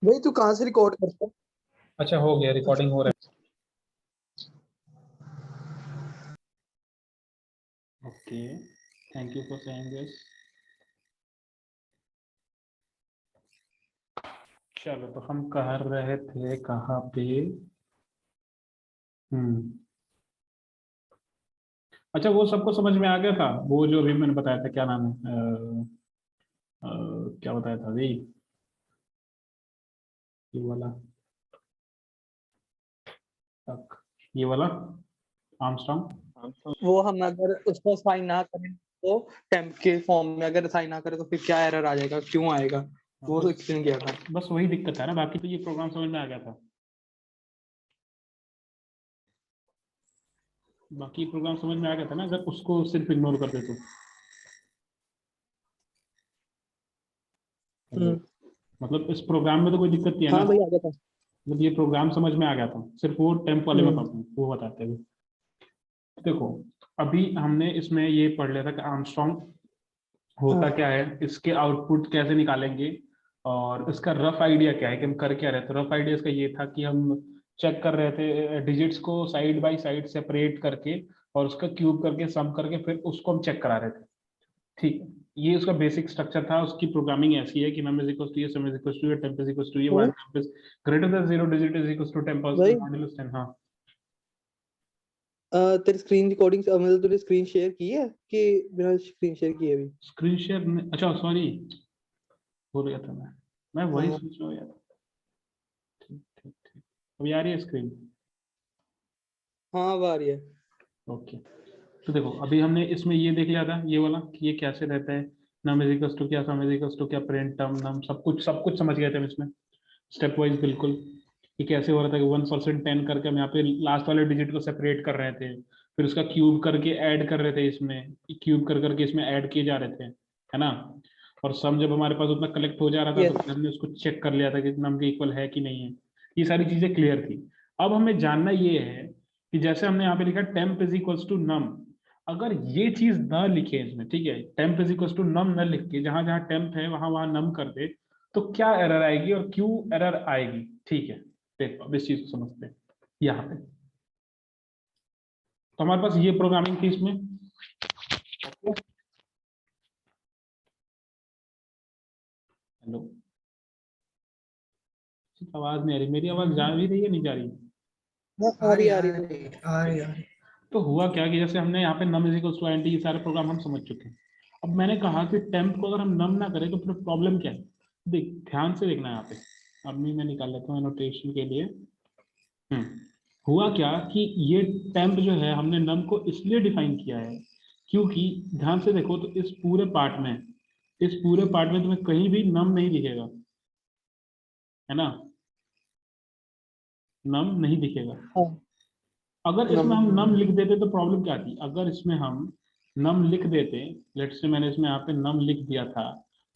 भाई तू कहाँ से रिकॉर्ड करता है? अच्छा हो गया, रिकॉर्डिंग हो रहा है। Okay, thank you for saying this. चलो, तो हम कर रहे थे कहाँ पे? अच्छा, वो सबको समझ में आ गया था, वो जो अभी मैंने बताया था, क्या नाम है, क्या बताया था अभी, ये वाला, तक ये वाला आर्मस्ट्रांग। वो हम अगर उसको साइन ना करें तो टेम्प के फॉर्म में अगर साइन ना करें तो फिर क्या एरर आ जाएगा, क्यों आएगा, वो तो एक्सप्लेन किया था। बस वही दिक्कत है ना, बाकी तो ये प्रोग्राम समझ में आ गया था। बाकी प्रोग्राम समझ में आ गया था ना, अगर उसको सिर्फ इग्नोर कर दे तो। मतलब इस प्रोग्राम में तो कोई दिक्कत नहीं है ना, हाँ भाई आ गया था। मतलब ये प्रोग्राम समझ में आ गया था, सिर्फ वो टेम्प वाले में प्रॉब्लम वो बताते हुए। देखो, अभी हमने इसमें ये पढ़ लिया था कि आर्मस्ट्रॉन्ग होता क्या है, इसके आउटपुट कैसे निकालेंगे, और इसका रफ आइडिया क्या है कि हम कर क्या रहे थे। रफ आइडिया इसका ये था कि हम चेक कर रहे थे डिजिट्स को साइड बाय साइड सेपरेट करके, और उसका क्यूब करके सम करके फिर उसको हम चेक करा रहे थे। ठीक है, ये उसका बेसिक स्ट्रक्चर था। उसकी प्रोग्रामिंग ऐसी है कि नम इज इक्वल टू ये, सम इज इक्वल टू ये, टेम्प इज इक्वल टू ये, while temp is greater than 0, digit is equal to temp भाई मॉड्यूलस 10। हाँ, तेरी स्क्रीन रिकॉर्डिंग मतलब तूने स्क्रीन शेयर की है कि बिना स्क्रीन शेयर किए अभी? स्क्रीन शेयर, अच्छा सॉरी, भूल गया था मैं वही हाँ सोच रहा हूँ यार। ठीक ठीक ठीक, अभी आ रही है स्क्रीन? हाँ आ रही है। ओके, तो देखो, अभी हमने इसमें ये देख लिया था, ये वाला कि ये कैसे रहता है, नम इज इक्वल टू क्या, सम इज इक्वल टू क्या, प्रिंट टर्म नम, सब कुछ समझ गए थे हम इसमें, स्टेप वाइज बिल्कुल, कि कैसे हो रहा था कि 1% 10 करके हम यहाँ पे लास्ट वाले डिजिट को सेपरेट कर रहे थे, फिर उसका क्यूब करके ऐड कर रहे थे इसमें, क्यूब कर करके इसमें ऐड किए जा रहे थे, है ना। और सम जब हमारे पास उतना कलेक्ट हो जा रहा था तो यस। फिर हमने उसको चेक कर लिया था कि नम के इक्वल है कि नहीं है। ये सारी चीजें क्लियर थी। अब हमें जानना ये है कि जैसे हमने यहाँ पे लिखा टेम्प इज इक्वल्स टू नम, अगर ये चीज न लिखे इसमें, ठीक है, टेम्प इज इक्वल्स टू नम न लिख के जहां जहां टेम्प है वहां वहां नम कर दे, तो क्या एरर आएगी और क्यों एरर आएगी। ठीक है, देखो अब इस चीज को समझते हैं यहाँ पे। तो हमारे पास ये प्रोग्रामिंग थी इसमें। हेलो, आवाज नहीं आ रही, मेरी आवाज जा भी रही है, नहीं जा रही? आ रही आ रही आ रही। तो हुआ क्या कि जैसे हमने यहाँ पे num is equal to anti, ये सारे प्रोग्राम हम समझ चुके हैं। अब मैंने कहा कि टेम्प को अगर हम नम ना करें तो फिर प्रॉब्लम क्या है। देख, ध्यान से देखना यहाँ पे, अभी मैं निकाल लेता हूँ नोटेशन के लिए। हुआ क्या कि ये टेम्प जो है हमने नम को इसलिए डिफाइन किया है क्योंकि, ध्यान से देखो तो इस पूरे पार्ट में तुम्हें कहीं भी नम नहीं दिखेगा, है ना, नम नहीं दिखेगा। हाँ अगर नम। इसमें हम नम लिख देते तो प्रॉब्लम क्या आती, अगर इसमें हम नम लिख देते, लेट्स से मैंने इसमें यहाँ पे नम लिख दिया था,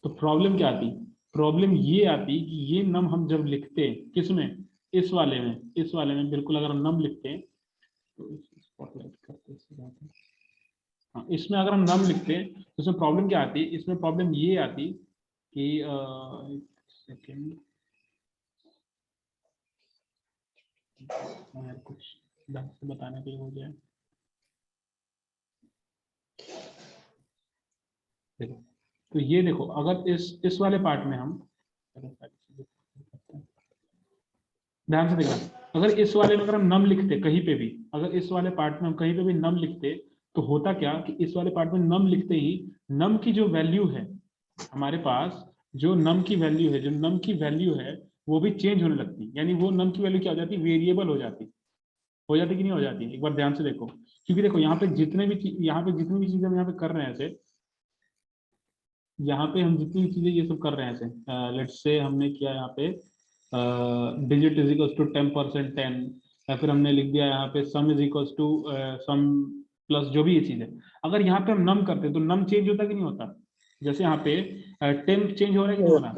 तो प्रॉब्लम क्या आती, प्रॉब्लम ये आती कि ये नम हम जब लिखते किसमें, इस वाले में बिल्कुल अगर हम नम लिखते तो स्पॉटलाइट करते हैं। हाँ, इसमें अगर हम नम लिखते तो इसमें प्रॉब्लम क्या आती, इसमें प्रॉब्लम ये आती कि एक सेकेंड, यार कुछ ढंग से बताने के लिए हो जाए। देखो, तो ये देखो, अगर इस वाले पार्ट में हम, ध्यान से देखना, अगर इस वाले में अगर हम नम लिखते कहीं पे भी, अगर इस वाले पार्ट में हम कहीं पे भी नम लिखते, तो होता क्या कि इस वाले पार्ट में नम लिखते ही नम की जो वैल्यू है हमारे पास, जो नम की वैल्यू है, वो भी चेंज होने लगती, यानी वो नम की वैल्यू क्या हो जाती, वेरिएबल हो जाती कि नहीं हो जाती, एक बार ध्यान से देखो। क्योंकि देखो, यहाँ पे जितनी भी चीजें हम यहाँ पे कर रहे हैं ऐसे, यहाँ पे हम जितनी भी चीजें ये सब कर रहे हैं ऐसे, लेट्स से हमने किया यहाँ पे डिजिट इज इक्वल टू 10% 10, या फिर हमने लिख दिया यहाँ पे sum is equal to sum plus जो भी ये चीज है, अगर यहाँ पे हम नम करते तो नम चेंज होता कि नहीं होता। जैसे यहाँ पे टेम्प चेंज हो रहा है कि नहीं हो रहा,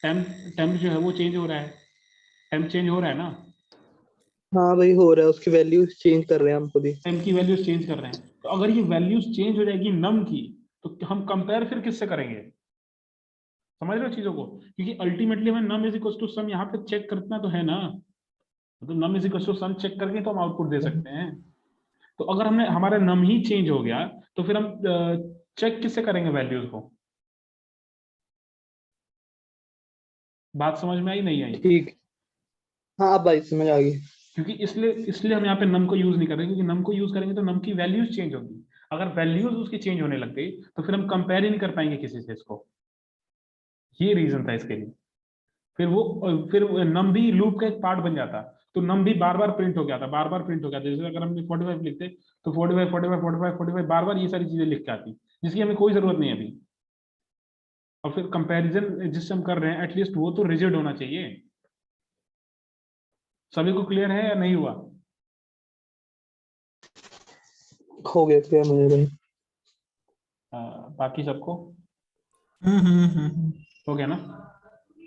टेम्प टेम्प जो है वो चेंज हो रहा है, टेम्प चेंज हो रहा है ना, हाँ भाई हो रहा है, उसकी वैल्यू चेंज कर रहे हैं हम खुद ही। टेम्प की वैल्यूज चेंज कर रहे हैं, तो अगर ये वैल्यूज चेंज हो जाएगी नम की, तो हम कंपेयर फिर किससे करेंगे, समझ रहे हो चीजों को, क्योंकि अल्टीमेटली हमें num is equal to sum यहाँ पे चेक करना तो है ना, तो num is equal to sum check करके तो हम आउटपुट दे सकते हैं। तो अगर हमने हमारा नम ही चेंज हो गया तो फिर हम चेक किससे करेंगे वैल्यूज को? बात समझ में आई नहीं आई? ठीक। हाँ अब भाई समझ आ गई। क्योंकि इसलिए इसलिए हम यहाँ पे नम को यूज नहीं कर रहे, क्योंकि नम को यूज करेंगे तो नम की वैल्यूज चेंज होगी। अगर वैल्यूज उसकी चेंज होने लग गई तो फिर हम कंपेयर ही नहीं कर पाएंगे किसी से इसको। ये रीजन था इसके लिए। फिर नम भी लूप का एक पार्ट बन जाता, तो नम भी बार बार प्रिंट हो गया था, बार बार प्रिंट हो गया था। जैसे अगर हम 45 लिखते तो 45 45 45 45 बार बार ये सारी चीजें लिख के आती, जिसकी हमें कोई जरूरत नहीं है अभी। और फिर कंपैरिजन जिससे हम कर रहे हैं एटलीस्ट वो तो रिजिड होना चाहिए। सभी को क्लियर है या नहीं हुआ? हो गया क्लियर मुझे भाई। बाकी सबको हम्म। हो गया ना?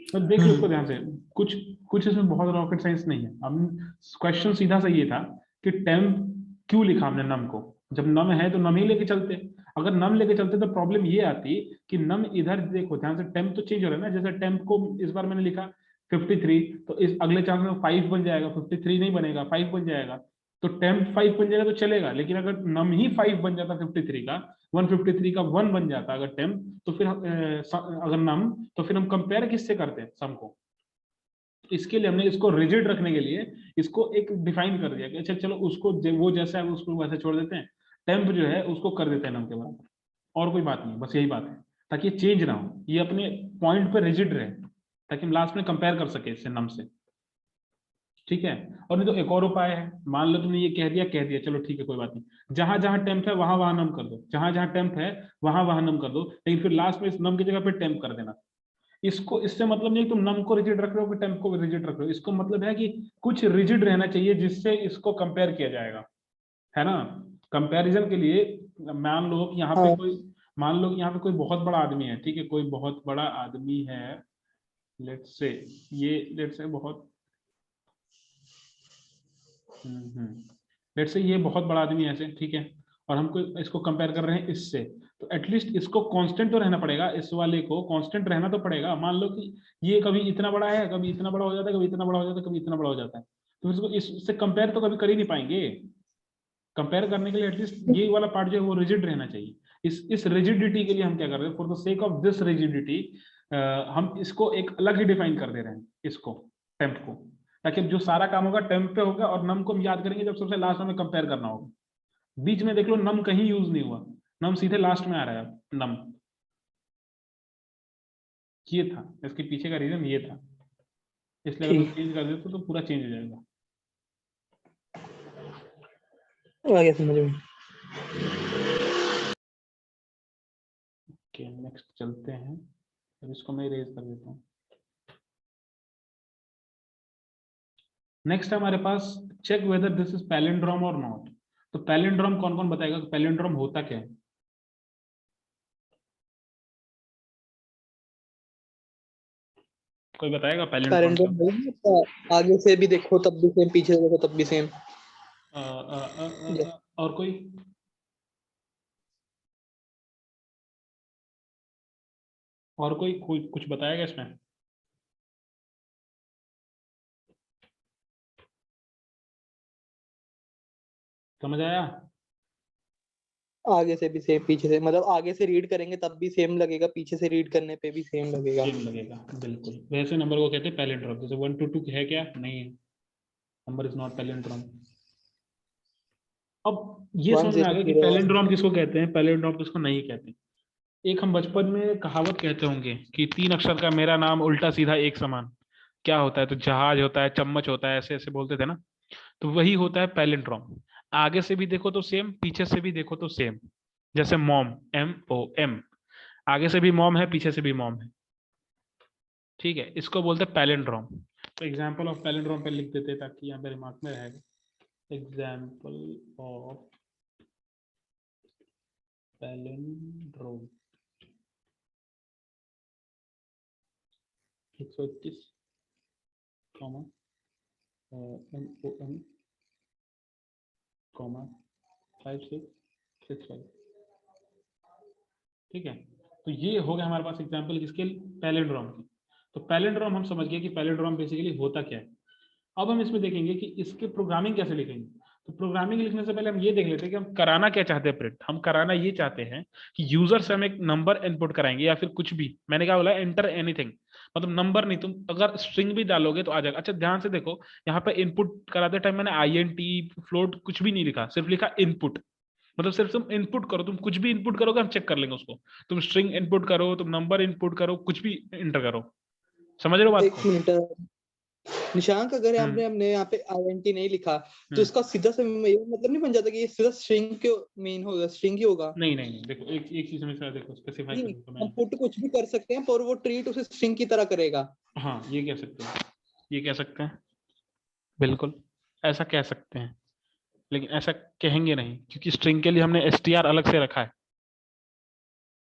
तो देख लो इसको ध्यान से। कुछ कुछ इसमें बहुत रॉकेट साइंस नहीं है। हम क्वेश्चन सीधा सा ये था कि टेम्प क्यों लिखा हमने नम को? जब नम है तो नम ही लेके चलते। अगर नम लेके चलते तो प्रॉब्लम ये आती कि नम इधर देखो ध्यान से, टेम्प तो चेंज हो रहा है ना। जैसे टेम्प को इस बार मैंने लिखा 53, तो इस अगले चांस में 5 बन जाएगा, 53 नहीं बनेगा, 5 बन जाएगा। तो टेम्प 5 बन जाएगा तो चलेगा, लेकिन अगर नम ही 5 बन जाता 53 का, 153 का 1 बन जाता अगर टेम्प, तो फिर अगर नम, तो फिर हम कंपेयर किससे करते हैं? सम को। तो इसके लिए हमने इसको रिजिड रखने के लिए इसको एक डिफाइन कर दिया कि अच्छा चलो उसको वो जैसा है उसको वैसे छोड़ देते हैं, टेम्प जो है उसको कर देते हैं नम के बराबर। और कोई बात नहीं, बस यही बात है, ताकि ये चेंज ना हो, ये अपने पॉइंट पर रिजिड रहे, ताकि हम लास्ट में कंपेयर कर सके इससे नम से। ठीक है। और नहीं तो एक और उपाय है, मान लो तुमने ये कह दिया चलो ठीक है कोई बात नहीं, जहां जहां टेम्प है वहां वहां नम कर दो, जहां जहां टेम्प है वहां वहां नम कर दो, लेकिन फिर लास्ट में इस नम की जगह पे टेम्प कर देना। इसको इससे मतलब नहीं तुम नम को रिजिड रख रहे हो कि टेम्प को रिजिड रख रहे हो, इसको मतलब है कि कुछ रिजिड रहना चाहिए जिससे इसको कंपेयर किया जाएगा, है ना? कंपैरिजन के लिए मान लो कि यहाँ पे हाँ कोई, मान लो कि यहाँ पे कोई बहुत बड़ा आदमी है, ठीक है, कोई बहुत बड़ा आदमी है, लेट्स से, ये लेट्स से बहुत लेट्स से ये बहुत बड़ा आदमी है ऐसे, ठीक है, और हमको इसको कंपेयर कर रहे हैं इससे, तो एटलीस्ट इसको कांस्टेंट तो रहना पड़ेगा, इस वाले को कांस्टेंट रहना तो पड़ेगा। मान लो कि ये कभी इतना बड़ा है, कभी इतना बड़ा हो जाता है, कभी इतना बड़ा हो जाता है, कभी इतना बड़ा हो जाता है, तो इसको इससे कंपेयर तो कभी कर ही नहीं पाएंगे। कंपेयर करने के लिए एटलीस्ट ये वाला पार्ट जो है वो रिजिड रहना चाहिए। इस रिजिडिटी के लिए हम क्या कर रहे हैं, for the sake of this rigidity हम इसको एक अलग ही डिफाइन कर दे रहे हैं इसको, टेम्प को, ताकि जो सारा काम होगा टेम्प पे होगा, और नम को हम याद करेंगे जब सबसे लास्ट में कंपेयर करना होगा। बीच में देख लो नम कहीं यूज नहीं हुआ, नम सीधे लास्ट में आ रहा है नम। ये था इसके पीछे का रीजन, ये था। इसलिए अगर मैं ठीक। चेंज कर देता तो पूरा चेंज हो जाएगा। आ गया समझ में। ओके नेक्स्ट चलते हैं, अब इसको मैं इरेज कर देता हूँ। नेक्स्ट है हमारे पास check whether this is palindrome और नॉट। तो पैलिंड्रोम कौन कौन बताएगा कि पैलिंड्रोम होता क्या है? कोई बताएगा पैलिंड्रोम क्या? आगे से भी देखो तब भी सेम, पीछे से देखो तब भी सेम। और कोई? और कोई कुछ बताएगा इसमें? समझ आया? आगे से भी सेम, पीछे से, मतलब आगे से रीड करेंगे तब भी सेम लगेगा, पीछे से रीड करने पे भी सेम लगेगा। सेम लगेगा बिल्कुल। वैसे नंबर को कहते हैं पैलिंड्रोम। जैसे 1 to 2 है क्या? नहीं है, नंबर इज नॉट पैलिंड्रोम। अब ये वन समझ में आ जीरो गया कि जीरो पैलिंड्रोम किसको कहते हैं, पैलिंड्रोम किसको नहीं कहते हैं। एक हम बचपन में कहावत कहते होंगे कि 3 अक्षर का मेरा नाम उल्टा सीधा एक समान। क्या होता है? तो जहाज होता है, चम्मच होता है, ऐसे ऐसे बोलते थे ना। तो वही होता है पैलिंड्रोम। आगे से भी देखो तो सेम, पीछे से भी देखो तो सेम। जैसे मॉम, MOM, आगे से भी मॉम है, पीछे से भी मॉम है। ठीक है, इसको बोलते हैं पैलिंड्रोम। तो एग्जाम्पल ऑफ पैलिंड्रोम पे लिख देते हैं ताकि यहाँ पे दिमाग में रहेगा। Example of palindrome 121 comma MOM comma 5665। ठीक है, तो ये हो गया हमारे पास एग्जाम्पल किसके, पैलिंड्रोम की। तो पैलिंड्रोम हम समझ गए कि पैलिंड्रोम बेसिकली होता क्या है। अब हम इसमें देखेंगे कि इसके प्रोग्रामिंग कैसे लिखेंगे। तो प्रोग्रामिंग लिखने से पहले हम ये देख लेते हैं कि हम कराना क्या चाहते हैं प्रिंट। हम कराना ये चाहते हैं कि यूजर से हम एक नंबर इनपुट कराएंगे या फिर कुछ भी, मैंने क्या बोला, एंटर एनीथिंग, मतलब नंबर नहीं, तुम अगर स्ट्रिंग भी डालोगे तो आ जाएगा। अच्छा ध्यान से देखो, यहाँ पे इनपुट कराते टाइम मैंने INT फ्लोट कुछ भी नहीं लिखा, सिर्फ लिखा इनपुट। मतलब सिर्फ तुम इनपुट करो, तुम कुछ भी इनपुट करोगे हम चेक कर लेंगे उसको। तुम स्ट्रिंग इनपुट करो, तुम नंबर इनपुट करो, कुछ भी इंटर करो। समझ रहे हो बात एक को? मिनट निशांक, अगर हम्म हमने हमने यहाँ पे INT नहीं लिखा तो हम्म इसका सीधा से ये मतलब नहीं बन जाता कि ये सीधा स्ट्रिंग के मेन होगा, स्ट्रिंग ही होगा? नहीं नहीं नहीं, देखो एक एक चीज हमेशा देखो स्पेसिफाई नहीं, करूँ तो हम मैं, पुट कुछ भी कर सकते हैं पर वो ट्रीट उसे स्ट्रिंग की तरह करेगा। हाँ ये कह सकते हैं, ये कह सकते हैं, बिल्कुल ऐसा कह सकते हैं। लेकिन ऐसा कहेंगे नहीं, क्योंकि स्ट्रिंग के लिए हमने str अलग से रखा है।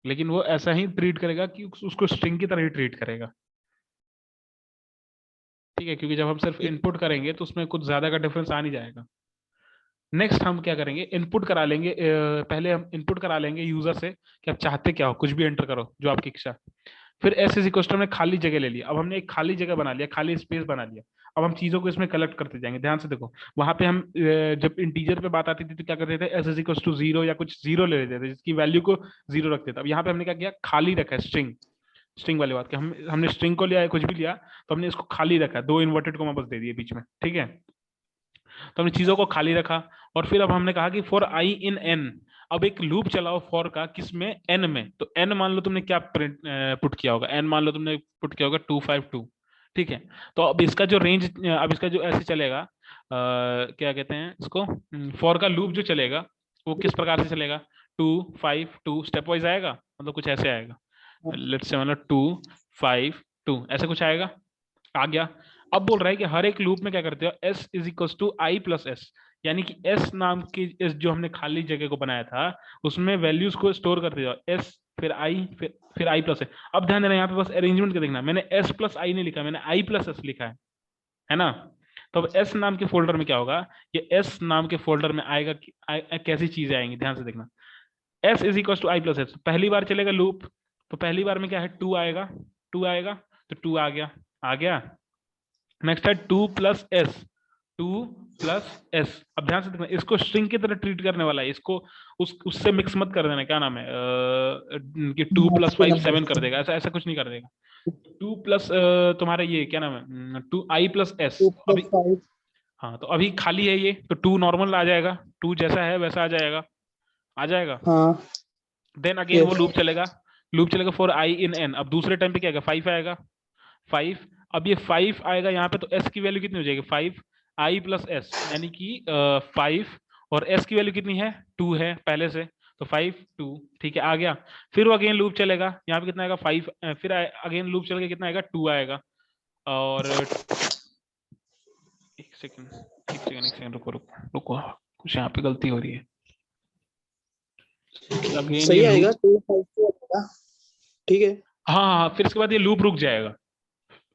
लेकिन वो ऐसा ही ट्रीट करेगा कि उसको स्ट्रिंग की तरह ही ट्रीट करेगा। ठीक है, क्योंकि जब हम सिर्फ ठीक। इनपुट करेंगे तो उसमें कुछ ज्यादा का डिफरेंस आ नहीं जाएगा। नेक्स्ट हम क्या करेंगे, इनपुट करा लेंगे, पहले हम इनपुट करा लेंगे यूजर से कि आप चाहते क्या हो, कुछ भी एंटर करो जो आपकी इच्छा। फिर एस इज इक्वल टू, हमने खाली जगह ले लिया। अब हमने एक खाली जगह बना लिया, खाली स्पेस बना लिया। अब हम चीजों को इसमें कलेक्ट करते जाएंगे। ध्यान से देखो, वहां पे हम जब इंटीजर पे बात आती थी तो क्या करते थे, एस इज इक्वल टू 0 या कुछ 0 ले लेते थे, जिसकी वैल्यू को 0 रखते थे। अब यहाँ पे हमने क्या किया, खाली रखा है स्ट्रिंग। स्ट्रिंग वाली बात कि हमने स्ट्रिंग को लिया है, कुछ भी लिया तो हमने इसको खाली रखा, दो इन्वर्टेड कोमा बस दे दिए बीच में। ठीक है, तो हमने चीजों को खाली रखा। और फिर अब हमने कहा कि फॉर आई इन एन, अब एक लूप चलाओ फॉर का, किसमें, एन में। तो एन मान लो तुमने क्या प्रिंट पुट किया होगा, एन मान लो तुमने पुट किया होगा 252। ठीक है, तो अब इसका जो रेंज, अब इसका जो ऐसे चलेगा, क्या कहते हैं इसको, फॉर का लूप जो चलेगा वो किस प्रकार से चलेगा, 252 स्टेप वाइज आएगा, मतलब कुछ ऐसे आएगा। लेट्स से मतलब 252 ऐसे कुछ आएगा, आ गया। अब बोल रहा है कि हर एक लूप में क्या करते हो, s is equal to i plus s, यानी कि एस नाम की एस जो हमने खाली जगह को बनाया था उसमें वैल्यूज को स्टोर करते जाओ, एस फिर आई फिर आई प्लस है। अब ध्यान देना, यहाँ पे बस अरेंजमेंट का देखना, मैंने एस प्लस आई नहीं लिखा, मैंने आई प्लस एस लिखा है ना। तो अब एस नाम के फोल्डर में क्या होगा, ये एस नाम के फोल्डर में आएगा कैसी चीजें आएंगी, ध्यान से देखना। S is equal to i plus s, पहली बार चलेगा लूप, तो पहली बार में क्या है, 2 आएगा, 2 आएगा, तो 2 आ गया, आ गया। नेक्स्ट है 2 + s, 2 + s। अब ध्यान से देखना, इसको स्ट्रिंग की तरह ट्रीट करने वाला है, इसको उससे मिक्स मत कर देना, क्या नाम है, कि 2 + 5 7 कर देगा, ऐसा ऐसा कुछ नहीं कर देगा। 2 प्लस तुम्हारा ये क्या नाम है, 2i + s। टू अभी प्लस फाइव हाँ, तो अभी खाली है ये, तो 2 नॉर्मल आ जाएगा, 2 जैसा है वैसा आ जाएगा, आ जाएगा। हाँ। देन अगेन वो यस। लूप चलेगा, लूप चलेगा फॉर आई इन एन। अब दूसरे टाइम पे क्या आएगा, 5 आएगा, 5। अब ये 5 आएगा यहाँ पे, तो s की वैल्यू कितनी हो जाएगी, 5i + s, यानी कि 5, और s की वैल्यू कितनी है, 2 है पहले से, तो 5 2। ठीक है, आ गया। फिर वो अगेन लूप चलेगा, यहाँ पे कितना आएगा, 5, फिर अगेन लूप चलेगा, कितना आएगा, 2 आएगा। और एक सेकंड, एक सेकंड, रुको रुको रुको, कुछ यहाँ पे गलती हो रही है। अगेन ये सही आएगा, लूप, 252 आएगा। ठीक है। हाँ हाँ हाँ, फिर इसके बाद ये लूप रुक जाएगा,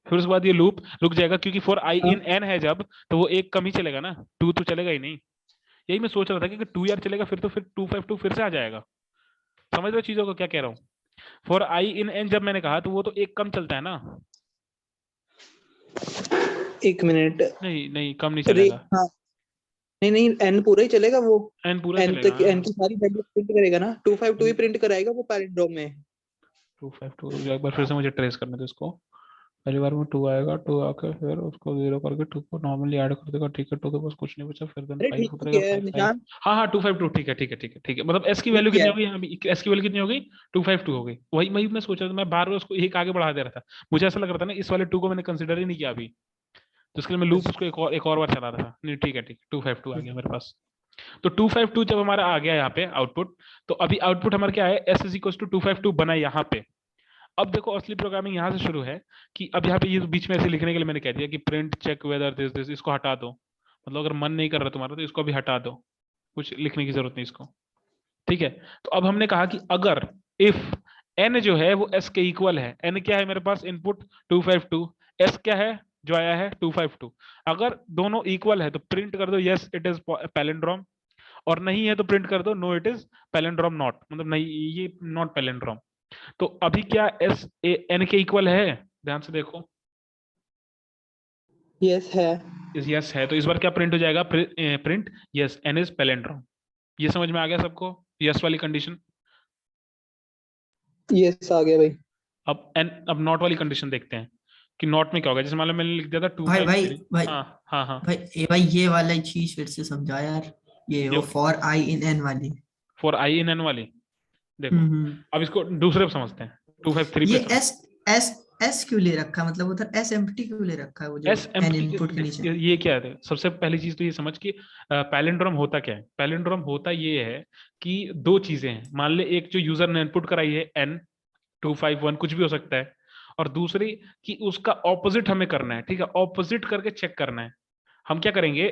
फिर उसके बाद ये लूप रुक जाएगा, क्योंकि फॉर आई हाँ। इन एन है जब, तो वो एक कम ही चलेगा ना, 2 तो चलेगा ही नहीं। यही मैं सोच रहा था कि 2 यार चलेगा फिर, तो फिर 252 फिर से आ जाएगा। समझ रहे हो चीजों को क्या कह रहा हूँ। फॉर आई इन एन जब मैंने कहा तो वो तो एक कम चलता है ना, एक मिनट। नहीं नहीं कम नहीं रे चलेगा, हाँ। नहीं नहीं, एन पूरा ही चलेगा वो। एन पूरा एन चलेगा, तक, एन की सारी वैल्यू प्रिंट करेगा ना, 252 ही प्रिंट कराएगा वो पैलिंड्रोम में। 252, एक बार फिर से मुझे ट्रेस करने दो इसको। पहली बार में 2 आएगा, 2 आकर फिर उसको 0 करके 2 को नॉर्मली ऐड कर देगा। ठीक है, 2 के पास कुछ नहीं बचा, फिर देन अरे 5 ठीक उतरेगा, है 5 5। निशान, हाँ हाँ 252, ठीक है ठीक है ठीक है ठीक है, मतलब एस की वैल्यू ठीक कितनी है। हो गई, एस की वैल्यू कितनी हो गई, 252 हो गई। वही वही मैं सोच रहा था, मैं बार बार उसको एक आगे बढ़ा दे रहा था। मुझे ऐसा लग रहा था ना, इस वाले 2 को मैंने कंसिडर ही नहीं किया अभी, तो इसके लिए मैं लूप उसको एक और बार चला रहा था। नहीं ठीक है ठीक है, 252 आ गया मेरे पास। तो 252 जब हमारा आ गया यहाँ पे आउटपुट, तो अभी आउटपुट हमारा क्या है, एस इज इक्वल टू 252 बना यहाँ पे। अब देखो असली प्रोग्रामिंग यहाँ से शुरू है, कि अब यहाँ पे ये बीच में ऐसे लिखने के लिए मैंने कह दिया कि print check whether this this, इसको हटा दो। मतलब अगर मन नहीं कर रहा तुम्हारा तो इसको भी हटा दो, कुछ लिखने की जरूरत नहीं इसको। ठीक है, तो अब हमने कहा कि अगर इफ n जो है वो s के इक्वल है, n क्या है मेरे पास, इनपुट 252, s क्या है जो आया है 252, अगर दोनों इक्वल है तो प्रिंट कर दो यस इट इज पैलिंड्रोम, और नहीं है तो प्रिंट कर दो no it is palindrome not, मतलब नहीं ये नॉट पैलिंड्रोम। तो अभी क्या एस एन के इक्वल है? ध्यान से देखो, यस है। यस है, तो इस बार क्या प्रिंट हो जाएगा? Print yes n is palindrome. ये समझ में आ गया सबको, यस वाली कंडीशन? यस आ गया भाई। अब नॉट वाली कंडीशन देखते हैं कि नॉट में क्या होगा। जैसे मान लो मैंने लिख दिया था टू भाई फाइव भाई थ्री। भाई हाँ हाँ हाँ, भाई ये वाला चीज फिर से समझा यार, ये वो फॉर आई इन एन वाली। फॉर आई इन एन वाली देखो। हम्म। अब इसको दूसरे पे समझते हैं, 253 ये पे। एस एस एस क्यों ले रखा है, मतलब उधर एस एम्प्टी क्यों ले रखा है वो जो एस एन एम्प्टी इनपुट के नीचे? ये क्या है? सबसे पहली चीज तो ये समझ कि पैलिंड्रोम होता क्या है। पैलिंड्रोम होता ये है कि दो चीजें हैं। मान ले एक जो यूजर ने इनपुट कराई है n 251 कुछ भी हो सकता है, और दूसरी कि उसका ऑपोजिट हमें करना है। ठीक है, ऑपोजिट करके चेक करना है। हम क्या करेंगे,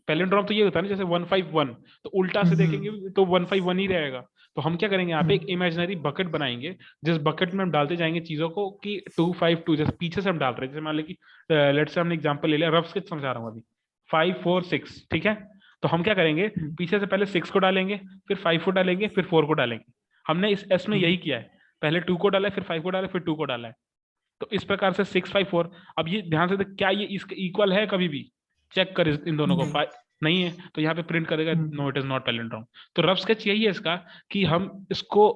पैलिंड्रोम तो ये होता है ना, जैसे 151 तो उल्टा से देखेंगे तो 151 ही रहेगा। तो हम क्या करेंगे, यहाँ पे एक इमेजिनरी बकेट बनाएंगे, जिस बकेट में हम डालते जाएंगे चीजों को कि 252 जैसे पीछे से हम डाल रहे हैं। जैसे मान लें कि लेट्स से हमने एग्जांपल ले लिया, रफ स्केच समझा रहा हूँ अभी, 546। ठीक है, तो हम क्या करेंगे, पीछे से पहले 6 को डालेंगे, फिर 5 को डालेंगे, फिर 4 को डालेंगे। हमने इस एस में यही किया है, पहले 2 को डाला है, फिर 5 को डाला, फिर 2 को डाला है। तो इस प्रकार से 654। अब ये ध्यान से देख, क्या ये इसके इक्वल है? कभी भी चेक कर इन दोनों को। नहीं है तो यहाँ पे प्रिंट करेगा no it is not palindrome. तो रफ स्केच यही है इसका कि हम इसको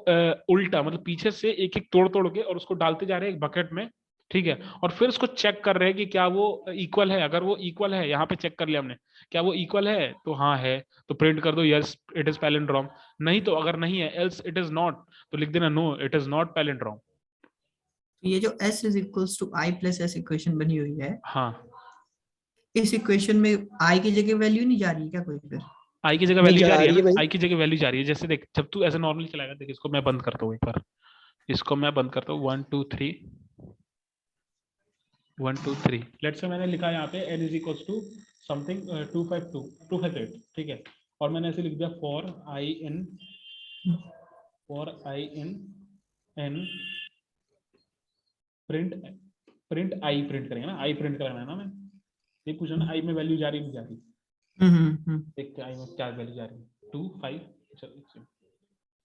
उल्टा मतलब पीछे से एक एक तोड़ तोड़ के और उसको डालते जा रहे हैं एक बकेट में। ठीक है, और फिर उसको चेक कर रहे हैं कि क्या वो इक्वल है। अगर वो इक्वल है, यहाँ पे चेक कर लिया हमने, क्या वो इक्वल है तो हाँ है, तो प्रिंट कर दो यस इट इज पैलिंड्रोम। नहीं तो अगर नहीं है एल्स इट इज नॉट, तो लिख देना no it is not palindrome. ये जो s is equals to i plus s equation बनी हुई है, हाँ, इस इक्वेशन में i की जगह वैल्यू नहीं जा रही है क्या कोई फिर? आई की जगह नहीं वैल्यू जा जा रही है रही है ना, भाई। आई की जगह वैल्यू जा रही है। जैसे देख, जब तू ऐसे नॉर्मली चलाएगा, देख इसको मैं बंद करता हूँ एक बार, इसको मैं बंद करता हूँ 1 2 3 1 2 3। लेट्स से मैंने लिखा यहाँ पे n is equals to something 258। ठीक है, और मैंने ऐसे लिख दिया for i in n print i print करेंगे ना, आई प्रिंट कराना है ना। मैं ये पूछा ना आई में वैल्यू जा रही नहीं जा रही, देखते आई में क्या वैल्यू जा रही है 2 5। चलो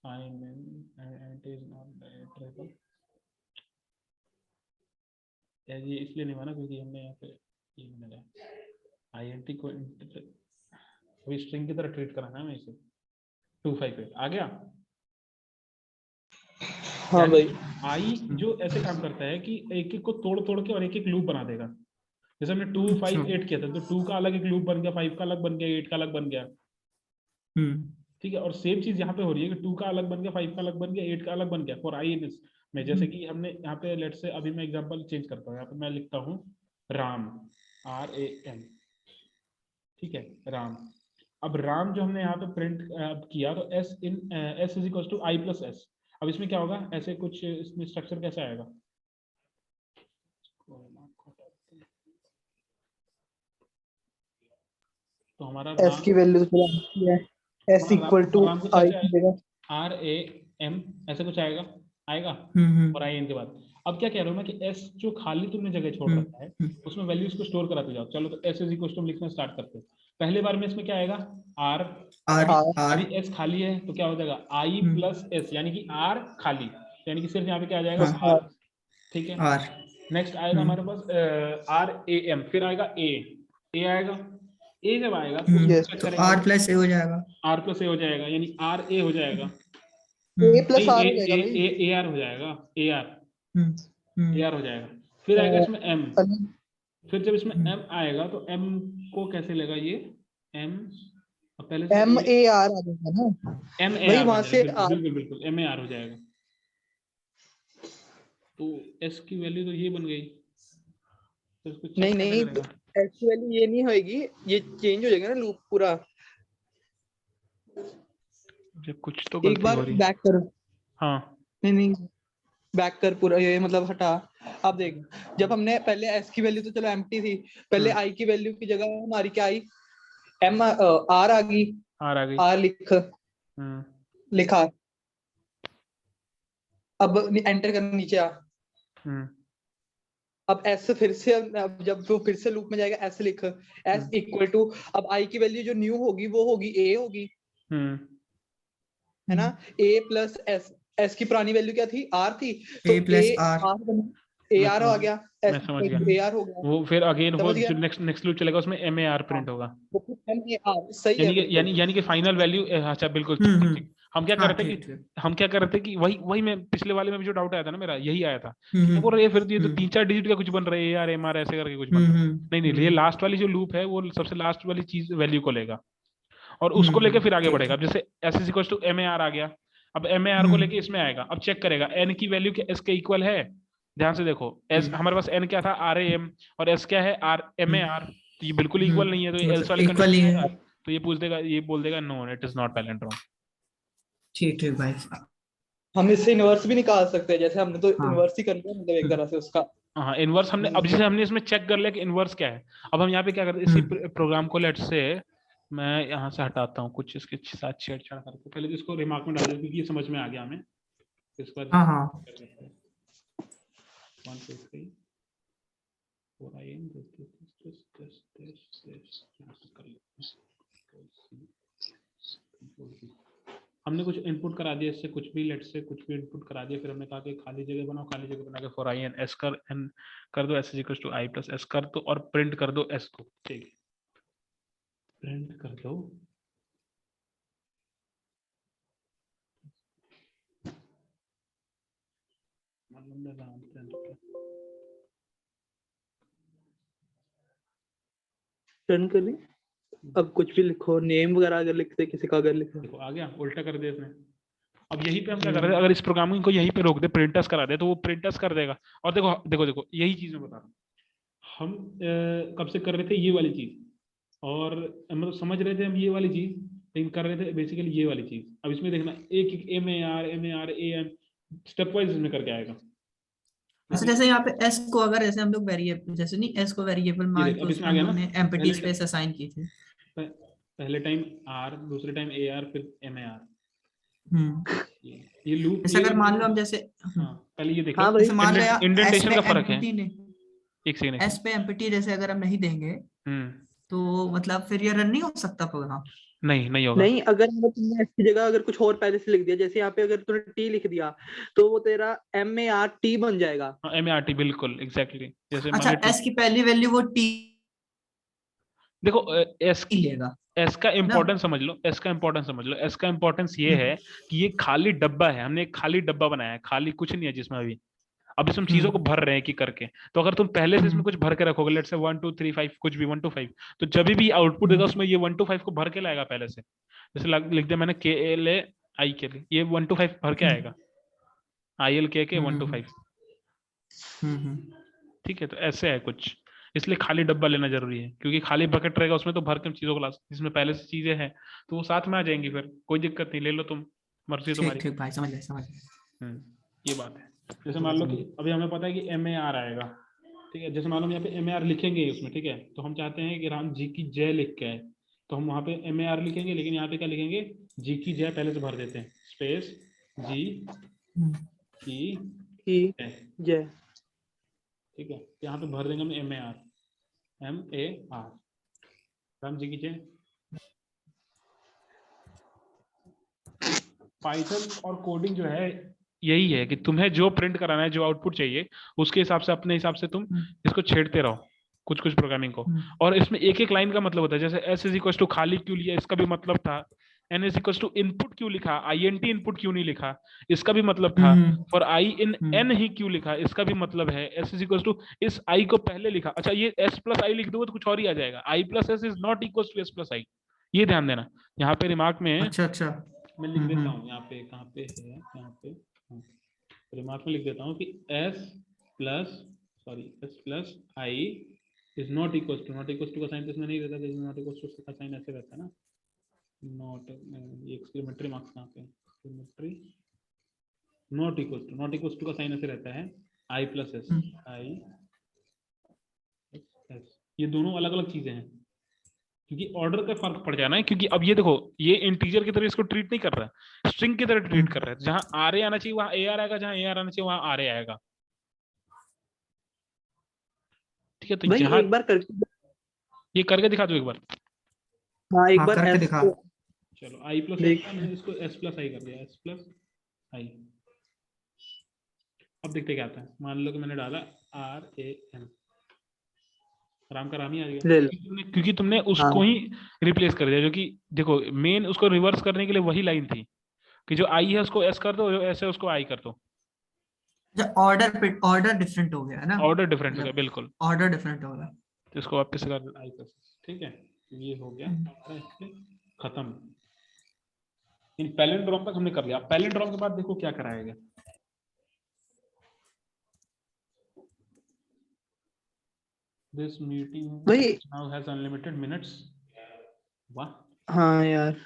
आई में इट इज नॉट ट्रिपल, ये इसलिए नहीं माना क्योंकि हमने यहाँ पे ये मिला आईएनटी को अभी स्ट्रिंग की तरह ट्रीट कराना है हमें इसे। 258 आ गया। हाँ भाई। आई जो ऐसे काम करता है कि एक एक को तोड़ तोड़ के और एक एक लूप बना देगा। जैसे हमने 258 किया था तो 2 का अलग एक लूप बन गया, 5 का अलग बन गया, 8 का अलग बन गया। ठीक है, और सेम चीज यहाँ पे हो रही है कि 2 का अलग बन गया, 5 का अलग बन गया, 8 का अलग बन गया फॉर आई इन में। जैसे कि हमने यहाँ पे लेट से अभी मैं एग्जांपल चेंज करता हूँ, यहाँ पे मैं लिखता हूँ राम RAM। ठीक है, राम। अब राम जो हमने यहाँ पे प्रिंट किया तो S is equal to I plus S। अब इसमें क्या होगा, ऐसे कुछ इसमें स्ट्रक्चर कैसे आएगा, तो हमारा s की वैल्यू तो पूरा है, s इक्वल टू i की जगह RAM ऐसे कुछ आएगा और IN के बाद। अब क्या कह रहा हूँ मैं कि S जो खाली तुमने जगह छोड़ रखा है उसमें वैल्यूज को स्टोर कराते जाओ। चलो तो S इज इक्वल टू लिखना स्टार्ट करते हैं। पहले बार में इसमें क्या आएगा R, अभी S खाली है तो क्या हो जाएगा I प्लस S, यानी कि R खाली, यानी कि सिर्फ यहाँ पे क्या आ जाएगा R। ठीक है, नेक्स्ट आएगा हमारे पास RAM, फिर आएगा A आएगा। A जब आएगा तो R प्लस A हो जाएगा, R प्लस A हो जाएगा, यानी RA हो जाएगा, a प्लस r हो जाएगा भाई, AR हो जाएगा, AR हो जाएगा। फिर आएगा इसमें M, फिर जब इसमें M आएगा तो M को कैसे लेगा ये M, पहले से m a r आ जाएगा ना MAR वहां से बिल्कुल MAR हो जाएगा। तो S की वैल्यू तो ये बन गई, तो इसको चेक नहीं तो एक्चुअली ये नहीं होएगी, ये चेंज हो जाएगा ना लूप पूरा। कुछ तो एक बार बैक कर, हाँ नहीं बैक कर पूरा, ये मतलब हटा। अब देख, जब हमने पहले s की वैल्यू तो चलो एम्प्टी थी, पहले i की वैल्यू की जगह हमारी क्या आई, m r आ गई, r लिखा। अब एंटर कर नीचे आ। अब s फिर से, अब जब वो फिर से लूप में जाएगा s लिख, s इक्वल टू, अब i की वैल्यू जो न्यू होगी वो होगी a होगी, है ना, a प्लस s। एस की पुरानी वैल्यू क्या थी, आर थी, तो A plus R। A R आ गया, मैं समझ गया। ए आर हो गया, वो फिर अगेन वो समझ गया? जो नेक्स्ट लूप चलेगा उसमें एम ए आर प्रिंट होगा, वो एम ए आर सही है यानी कि बिल्कुल। यानी कि फाइनल वैल्यू। अच्छा बिल्कुल, ठीक ठीक ठीक। हम क्या कर हाँ रहे थे ठीक कि ठीक। हम क्या कर रहे थे कि वही वही मैं पिछले वाले में भी जो डाउट आया था ना, मेरा यही आया था कि मैं बोल हम्म रहा है फिर ये तो हम्म 3-4 डिजिट का कुछ बन रहा है, ए आर एम आर ऐसे करके कुछ बन रहा है। नहीं नहीं, ये हम्म लास्ट वाली जो लूप है वो सबसे लास्ट वाली चीज वैल्यू को लेगा और उसको लेके फिर आगे ठीक बढ़ेगा। है। अब जैसे S is equal to M A R आ गया, अब एम ए आर को लेके इसमें आएगा, अब चेक करेगा एन की वैल्यू एस के इक्वल है। ध्यान से देखो, एस हमारे पास एन क्या था, आर ए एम, और एस क्या है, आर एम ए आर, तो ये बिल्कुल इक्वल नहीं है, तो ये एल्स मतलब वाली इक्वल कंडीशन ही में है। आएगा, तो ये पूछ देगा, ये बोल देगा no it is not palindrome. ठीक ठीक भाई। हम इससे इनवर्स भी निकाल सकते हैं, जैसे हमने तो हाँ। इनवर्स ही करना है, मतलब एक तरह से उसका। हाँ इनवर्स हमने, अब जैसे हमने इसमें चेक कर लिया कि इनवर्स क्या है, अब हम यहाँ पे क्या करते हैं, इसी प्रोग्राम को लेट से मैं यहाँ से हटाता हूँ कुछ इसके साथ छेड़छाड़ करके, पहले तो इसको रिमार्क में डाल दें क्योंकि ये समझ में आ गया हमें। इसके बाद हाँ हाँ 153 हमने कुछ इनपुट करा दिया, इससे कुछ भी लेट से कुछ भी इनपुट करा दिया, फिर हमने कहा कि खाली जगह बनाओ, खाली जगह बना के फॉर आई एन एस कर दो, s is equal to i plus s कर दो और प्रिंट कर दो एस को। ठीक है, प्रिंट कर दो टर्न कर ली। अब कुछ भी लिखो, नेम वगैरह अगर लिखते किसी का, अगर लिखो, देखो आ गया, उल्टा कर दे इसने। अब यहीं पे हम क्या कर रहे हैं, अगर इस प्रोग्रामिंग को यहीं पे रोक दे, प्रिंटर्स करा दे, तो वो प्रिंटर्स कर देगा। और देखो देखो देखो, यही चीज मैं बता रहा हूँ, हम कब से कर रहे थे ये वाली चीज, और मतलब समझ रहे थे हम ये वाली चीज, लेकिन कर रहे थे बेसिकली ये वाली चीज। अब इसमें देखना, एक एक m A r a m step wise इसमें करके आएगा। अच्छा, जैसे यहाँ पे s को अगर जैसे हम लोग वेरिएबल, जैसे नहीं s को वेरिएबल ये मान देख, के अब इसमें उसमें आ हम गया लोग ना, ने एम्प्टी स्पेस असाइन की थी। पहले टाइम आर, दूसरे टाइम ए आर, फिर एम ए आर। हम्म ये लूप, जैसे ये अगर मान लो हम जैसे हाँ पहले ये देख लो, हाँ भाई, जैसे मान लो यार s इंडेंटेशन पे का फर्क है। एम्प्टी ने, एक सेकंड s पे एम्प्टी जैसे अगर हम नहीं देंगे तो मतलब फिर ये रन नहीं हो सकता प्रोग्राम। नहीं नहीं होगा। नहीं, अगर मतलब तुमने इसकी जगह अगर कुछ और पहले से लिख दिया, जैसे यहाँ पे अगर तूने टी लिख दिया, तो वो तेरा एम ए आर टी बन जाएगा। एम ए आर टी बिल्कुल एग्जैक्टली, जैसे मान अच्छा, लो s की पहली वैल्यू वो t देखो एस लेगा एस का ना। इंपॉर्टेंस समझ लो, एस का इंपॉर्टेंस समझ लो। एस का इंपॉर्टेंस ये है कि ये खाली डब्बा है, हमने एक खाली डब्बा बनाया है, खाली कुछ नहीं है जिसमें अभी। अब इसमें चीजों को भर रहे हैं कि करके, तो अगर तुम पहले से इसमें कुछ भर के रखोगे, लेट से 1 2 3 5 कुछ भी 1 2 5, तो जब भी आउटपुट देगा उसमें ये 1 2 5 को भर के लाएगा पहले से। जैसे लिख दिया मैंने के एल ए आई के लिए, ये 1 2 5 भर के आएगा, आई एल के 1 2 5। ठीक है, तो ऐसे है कुछ, इसलिए खाली डब्बा लेना जरूरी है, क्योंकि खाली बकेट रहेगा उसमें तो भर के चीजों को ला, जिसमें पहले से चीजें हैं तो वो साथ में आ जाएंगी, फिर कोई दिक्कत नहीं, ले लो तुम, मर्जी ठीक तुम्हारी। ठीक भाई, समझ गए समझ गए। ये बात है। जैसे मान लो कि अभी हमें पता है कि एम ए आर आएगा, ठीक है, जैसे मान लो हम यहाँ पे एम ए आर लिखेंगे उसमें, ठीक है, तो हम चाहते हैं कि राम जी की जय लिख के आए, तो हम वहाँ पे एम ए आर लिखेंगे, लेकिन यहाँ पे क्या लिखेंगे, जी की जय पहले से भर देते हैं, स्पेस जी की जय। ठीक है, यहाँ पे भर देंगे हम M A R, Ram ji की जय। पाइथन और कोडिंग जो है यही है कि तुम्हें जो प्रिंट कराना है, जो आउटपुट चाहिए, उसके हिसाब से अपने हिसाब से तुम इसको छेड़ते रहो कुछ कुछ प्रोग्रामिंग को। और इसमें एक एक लाइन का मतलब होता है, जैसे एस इज इक्वल टू खाली क्यों लिया, इसका भी मतलब था। N is equal to input क्यों लिखा, INT इनपुट क्यों नहीं लिखा, इसका भी मतलब था। फॉर आई इन एन ही क्यों लिखा, इसका भी मतलब है। एस इज इक्वल टू इस आई को पहले लिखा, अच्छा ये एस प्लस आई लिख दोगे तो कुछ और ही आ जाएगा, I plus S is not equal to S plus I, ये ध्यान देना। यहाँ पे रिमार्क में अच्छा मैं लिख देता हूँ, यहाँ पे कहाँ पे है, यहाँ पे रिमार्क में लिख देता हूँ कि s plus i is not equal to का साइन तो इसमें नहीं रहता, नॉट इक्वल टू का साइन ऐसे रहता है ना, नॉट ये एक्सक्लेमेटरी मार्क्स कहाँ पे, एक्सक्लेमेटरी नॉट इक्वल टू का साइन ऐसे रहता है, आई प्लस एस, आई एस, ये दोनों अलग अलग चीजें हैं, क्योंकि ऑर्डर का फर्क पड़ जाना है। क्योंकि अब ये देखो, ये इंटीजर की तरह इसको ट्रीट नहीं कर रहा है, स्ट्रिंग की तरह ट्रीट कर रहा है, जहां आर ए आना चाहिए वहां ए आर आएगा, जहां ए आर आना चाहिए वहां आर ए आएगा। ठीक है, तो भाई जहां एक बार करके, ये करके दिखा दो एक बार। हाँ एक बार करके एस दिखा। चलो आई प्लस एस, मैंने इसको एस प्लस आई कर दिया, एस प्लस आई, अब देखते क्या आता है। मान लो कि मैंने डाला RAM, राम का राम ही आ गया, क्योंकि तुमने उसको ही रिप्लेस कर दिया। जो कि देखो मेन उसको रिवर्स करने के लिए वही लाइन थी कि जो आई है उसको एस कर दो, जो एस है उसको आई कर दो। ऑर्डर डिफरेंट हो गया है ना, ऑर्डर डिफरेंट हो गया, बिल्कुल ऑर्डर डिफरेंट हो गया। तो इसको वापस से कर आई कर, ठीक है, ये हो गया खत्म। इन पैलिंड्रोम तक हमने कर लिया। पैलिंड्रोम के बाद देखो क्या कराएगा। This meeting now has unlimited minutes. वाह, हाँ यार,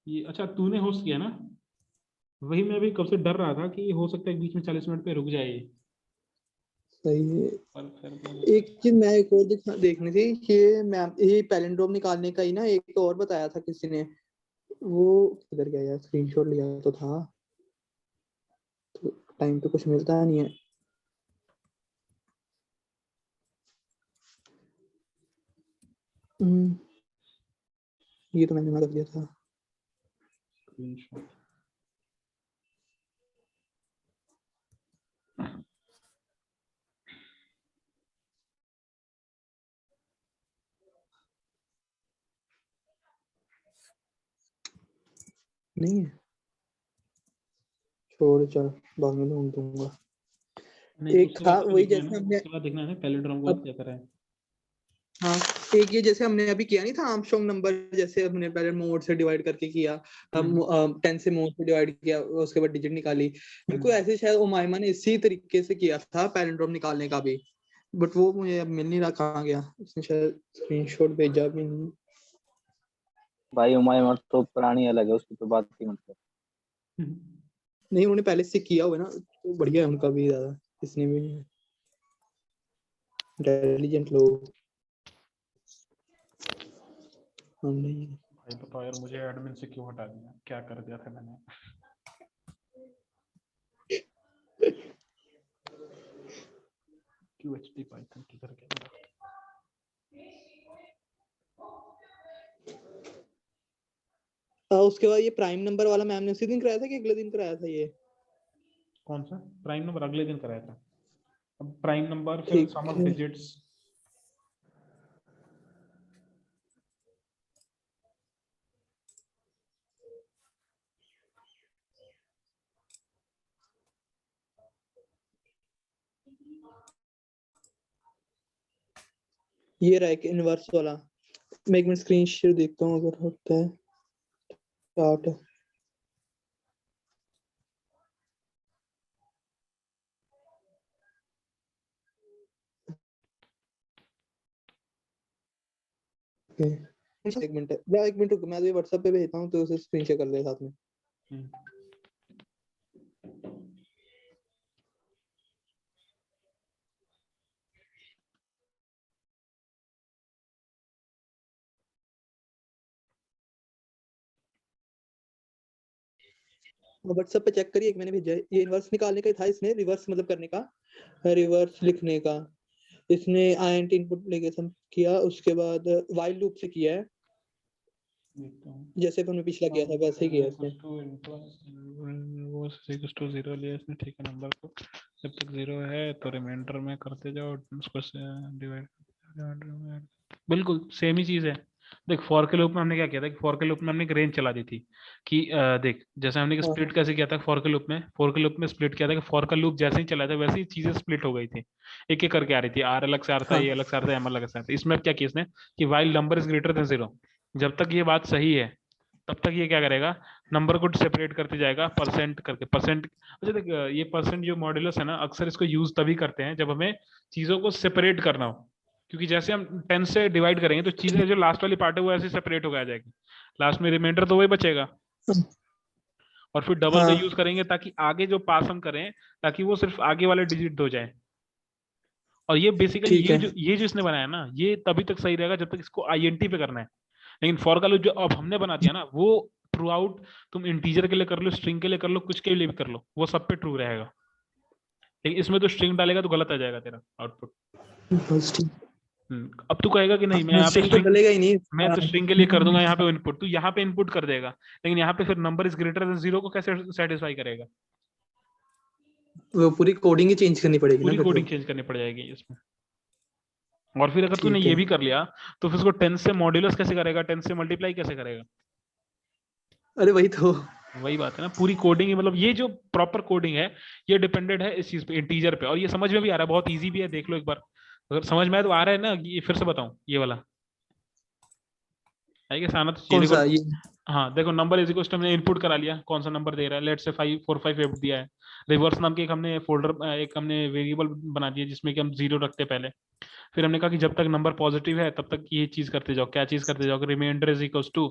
ये अच्छा तूने होस्ट किया ना? वही मैं अभी कब से डर रहा था कि हो सकता है बीच में 40 मिनट पे रुक जाए। सही है। एक चीज मैं एक और देखनी थी कि मैम ये पैलिंड्रोम निकालने का ही ना एक और बताया था किसी ने, वो किधर गया यार, स्क्रीनशॉट लिया तो था, तो टाइम पे कुछ मिलता नहीं है। ये तो मैंने मदद दिया था। नहीं है, छोड़ चल, बाद में ढूंढ दूंगा। एक था वही जैसे हमने देखना है पैलिंड्रोम को क्या करा है। हाँ, एक ये जैसे हमने अभी किया नहीं था आर्मस्ट्रांग नंबर, जैसे हमने पहले मोड से डिवाइड करके किया, हम 10 से मोड से डिवाइड किया, उसके बाद डिजिट निकाली। मेरे को ऐसे शायद उमाइमा ने इसी तरीके से किया था पैलिंड्रोम निकालने का भी, बट वो मुझे अब मिल नहीं रहा, कहाँ गया उसने, शायद स्क्रीनशॉट भेजा भी नहीं। भाई उमाइमा तो पुरानी अलग है, उसकी तो बात ही मत कर। नहीं, उन्होंने पहले से किया हुआ है ना, तो बढ़िया है उनका भी, ज्यादा इसने भी इंटेलिजेंट लोग। नहीं भाई बताओ यार, मुझे एडमिन से क्यों हटा दिया, क्या कर दिया था मैंने? QHD पाइथन किधर गया? उसके बाद ये प्राइम नंबर वाला मैम ने उसी दिन कराया था कि अगले दिन कराया था? ये कौन सा प्राइम नंबर? अगले दिन कराया था। अब प्राइम नंबर फिर सम ऑफ डिजिट्स, ये रहा एक इनवर्स वाला। मैं एक मिनट स्क्रीन शेयर देखता हूँ अगर होता है स्टार्ट। एक मिनट रुको, मैं तो ये व्हाट्सएप पे भेजता हूँ तो उसे स्क्रीन शेयर कर ले साथ में। व्हाट्सएप पे चेक करिए, एक मैंने भेजा है, ये इनवर्स निकालने का ही था, इसने रिवर्स मतलब करने का, रिवर्स लिखने का। इसने आईएनट इनपुट लेके सम किया, उसके बाद व्हाइल लूप से किया है, जैसे हमने पिछला किया था वैसे ही किया इसने। वो 0 लिया इसने, ठीक है। नंबर को जब तक 0 है तो रिमाइंडर में करते जाओ, उसको डिवाइड, बिल्कुल सेम ही चीज है। देख फॉर के लूप में हमने क्या किया था कि फॉर के लूप में हमने एक रेंज चला दी थी कि देख जैसे हमने स्प्लिट कैसे किया था फॉर के लूप में स्प्लिट किया था कि फॉर का लूप जैसे ही चला था वैसे ही चीजें स्प्लिट हो गई थी, एक एक करके आ रही थी। आर अलग से आ रहा था, ये अलग से आ रहा था, एम अलग से आ रहा था। इसमें अब क्या किया इसने कि while number is greater than 0, जब तक ये बात सही है तब तक ये क्या करेगा, नंबर को सेपरेट करते जाएगा परसेंट करके। परसेंट, अच्छा देख ये परसेंट जो मॉड्यूलस है ना, अक्सर इसको यूज तभी करते हैं जब हमें चीजों को सेपरेट करना हो, क्योंकि जैसे हम 10 से डिवाइड करेंगे तो चीजें जो लास्ट वाली पार्ट है वो ऐसे सेपरेट हो जाएगी, लास्ट में रिमाइंडर तो वही बचेगा। और फिर डबल का यूज करेंगे ताकि आगे जो पास हम करें ताकि वो सिर्फ आगे वाले डिजिट हो जाए। और ये बेसिकली ये जो इसने बनाया ना, ये तभी तक सही रहेगा जब तक इसको INT पे करना है। लेकिन फॉर का लूप जो अब हमने बना दिया ना, वो थ्रू आउट, तुम इंटीजर के लिए कर लो, स्ट्रिंग के लिए कर लो, कुछ के लिए भी कर लो, वो सब पे ट्रू रहेगा। लेकिन इसमें तो स्ट्रिंग डालेगा तो गलत आ जाएगा तेरा आउटपुट। अब तू कहेगा कि नहीं मैं यहाँ पे स्ट्रिंग, मैं तो स्ट्रिंग के लिए कर दूंगा यहाँ पे इनपुट, तू यहाँ पे इनपुट कर देगा, लेकिन यहाँ पे फिर नंबर इज ग्रेटर देन 0 को कैसे सेटिस्फाई करेगा? वो पूरी कोडिंग ही चेंज करनी पड़ेगी ना पूरी फिर तो। कोडिंग चेंज करनी पड़ जाएगी इसमें। और फिर अगर तूने ठीक ये है। भी कर लिया तो फिर उसको 10 से मॉड्यूलस कैसे करेगा, 10 से मल्टीप्लाई कैसे करेगा? अरे वही तो। वही बात है ना, पूरी कोडिंग मतलब ये जो प्रॉपर कोडिंग है ये डिपेंडेंट है इस चीज पे, इंटीजर पे। और ये समझ में भी आ रहा है, बहुत इजी भी है, देख लो एक बार। अगर समझ में आए तो आ रहा है ना, ये फिर से बताऊं ये वाला है कि आना तो चाहिए। कौन देखो, सा ये? हाँ देखो, नंबर इज इक्वल टू हमने इनपुट करा लिया, कौन सा नंबर दे रहा है, लेट से 5 4 5 8 दिया है। रिवर्स नाम की एक हमने फोल्डर, एक हमने वेरिएबल बना दिया जिसमें कि हम 0 रखते हैं पहले। फिर हमने कहा कि जब तक नंबर पॉजिटिव है तब तक ये चीज करते जाओ, क्या चीज करते जाओ, reminder is equal to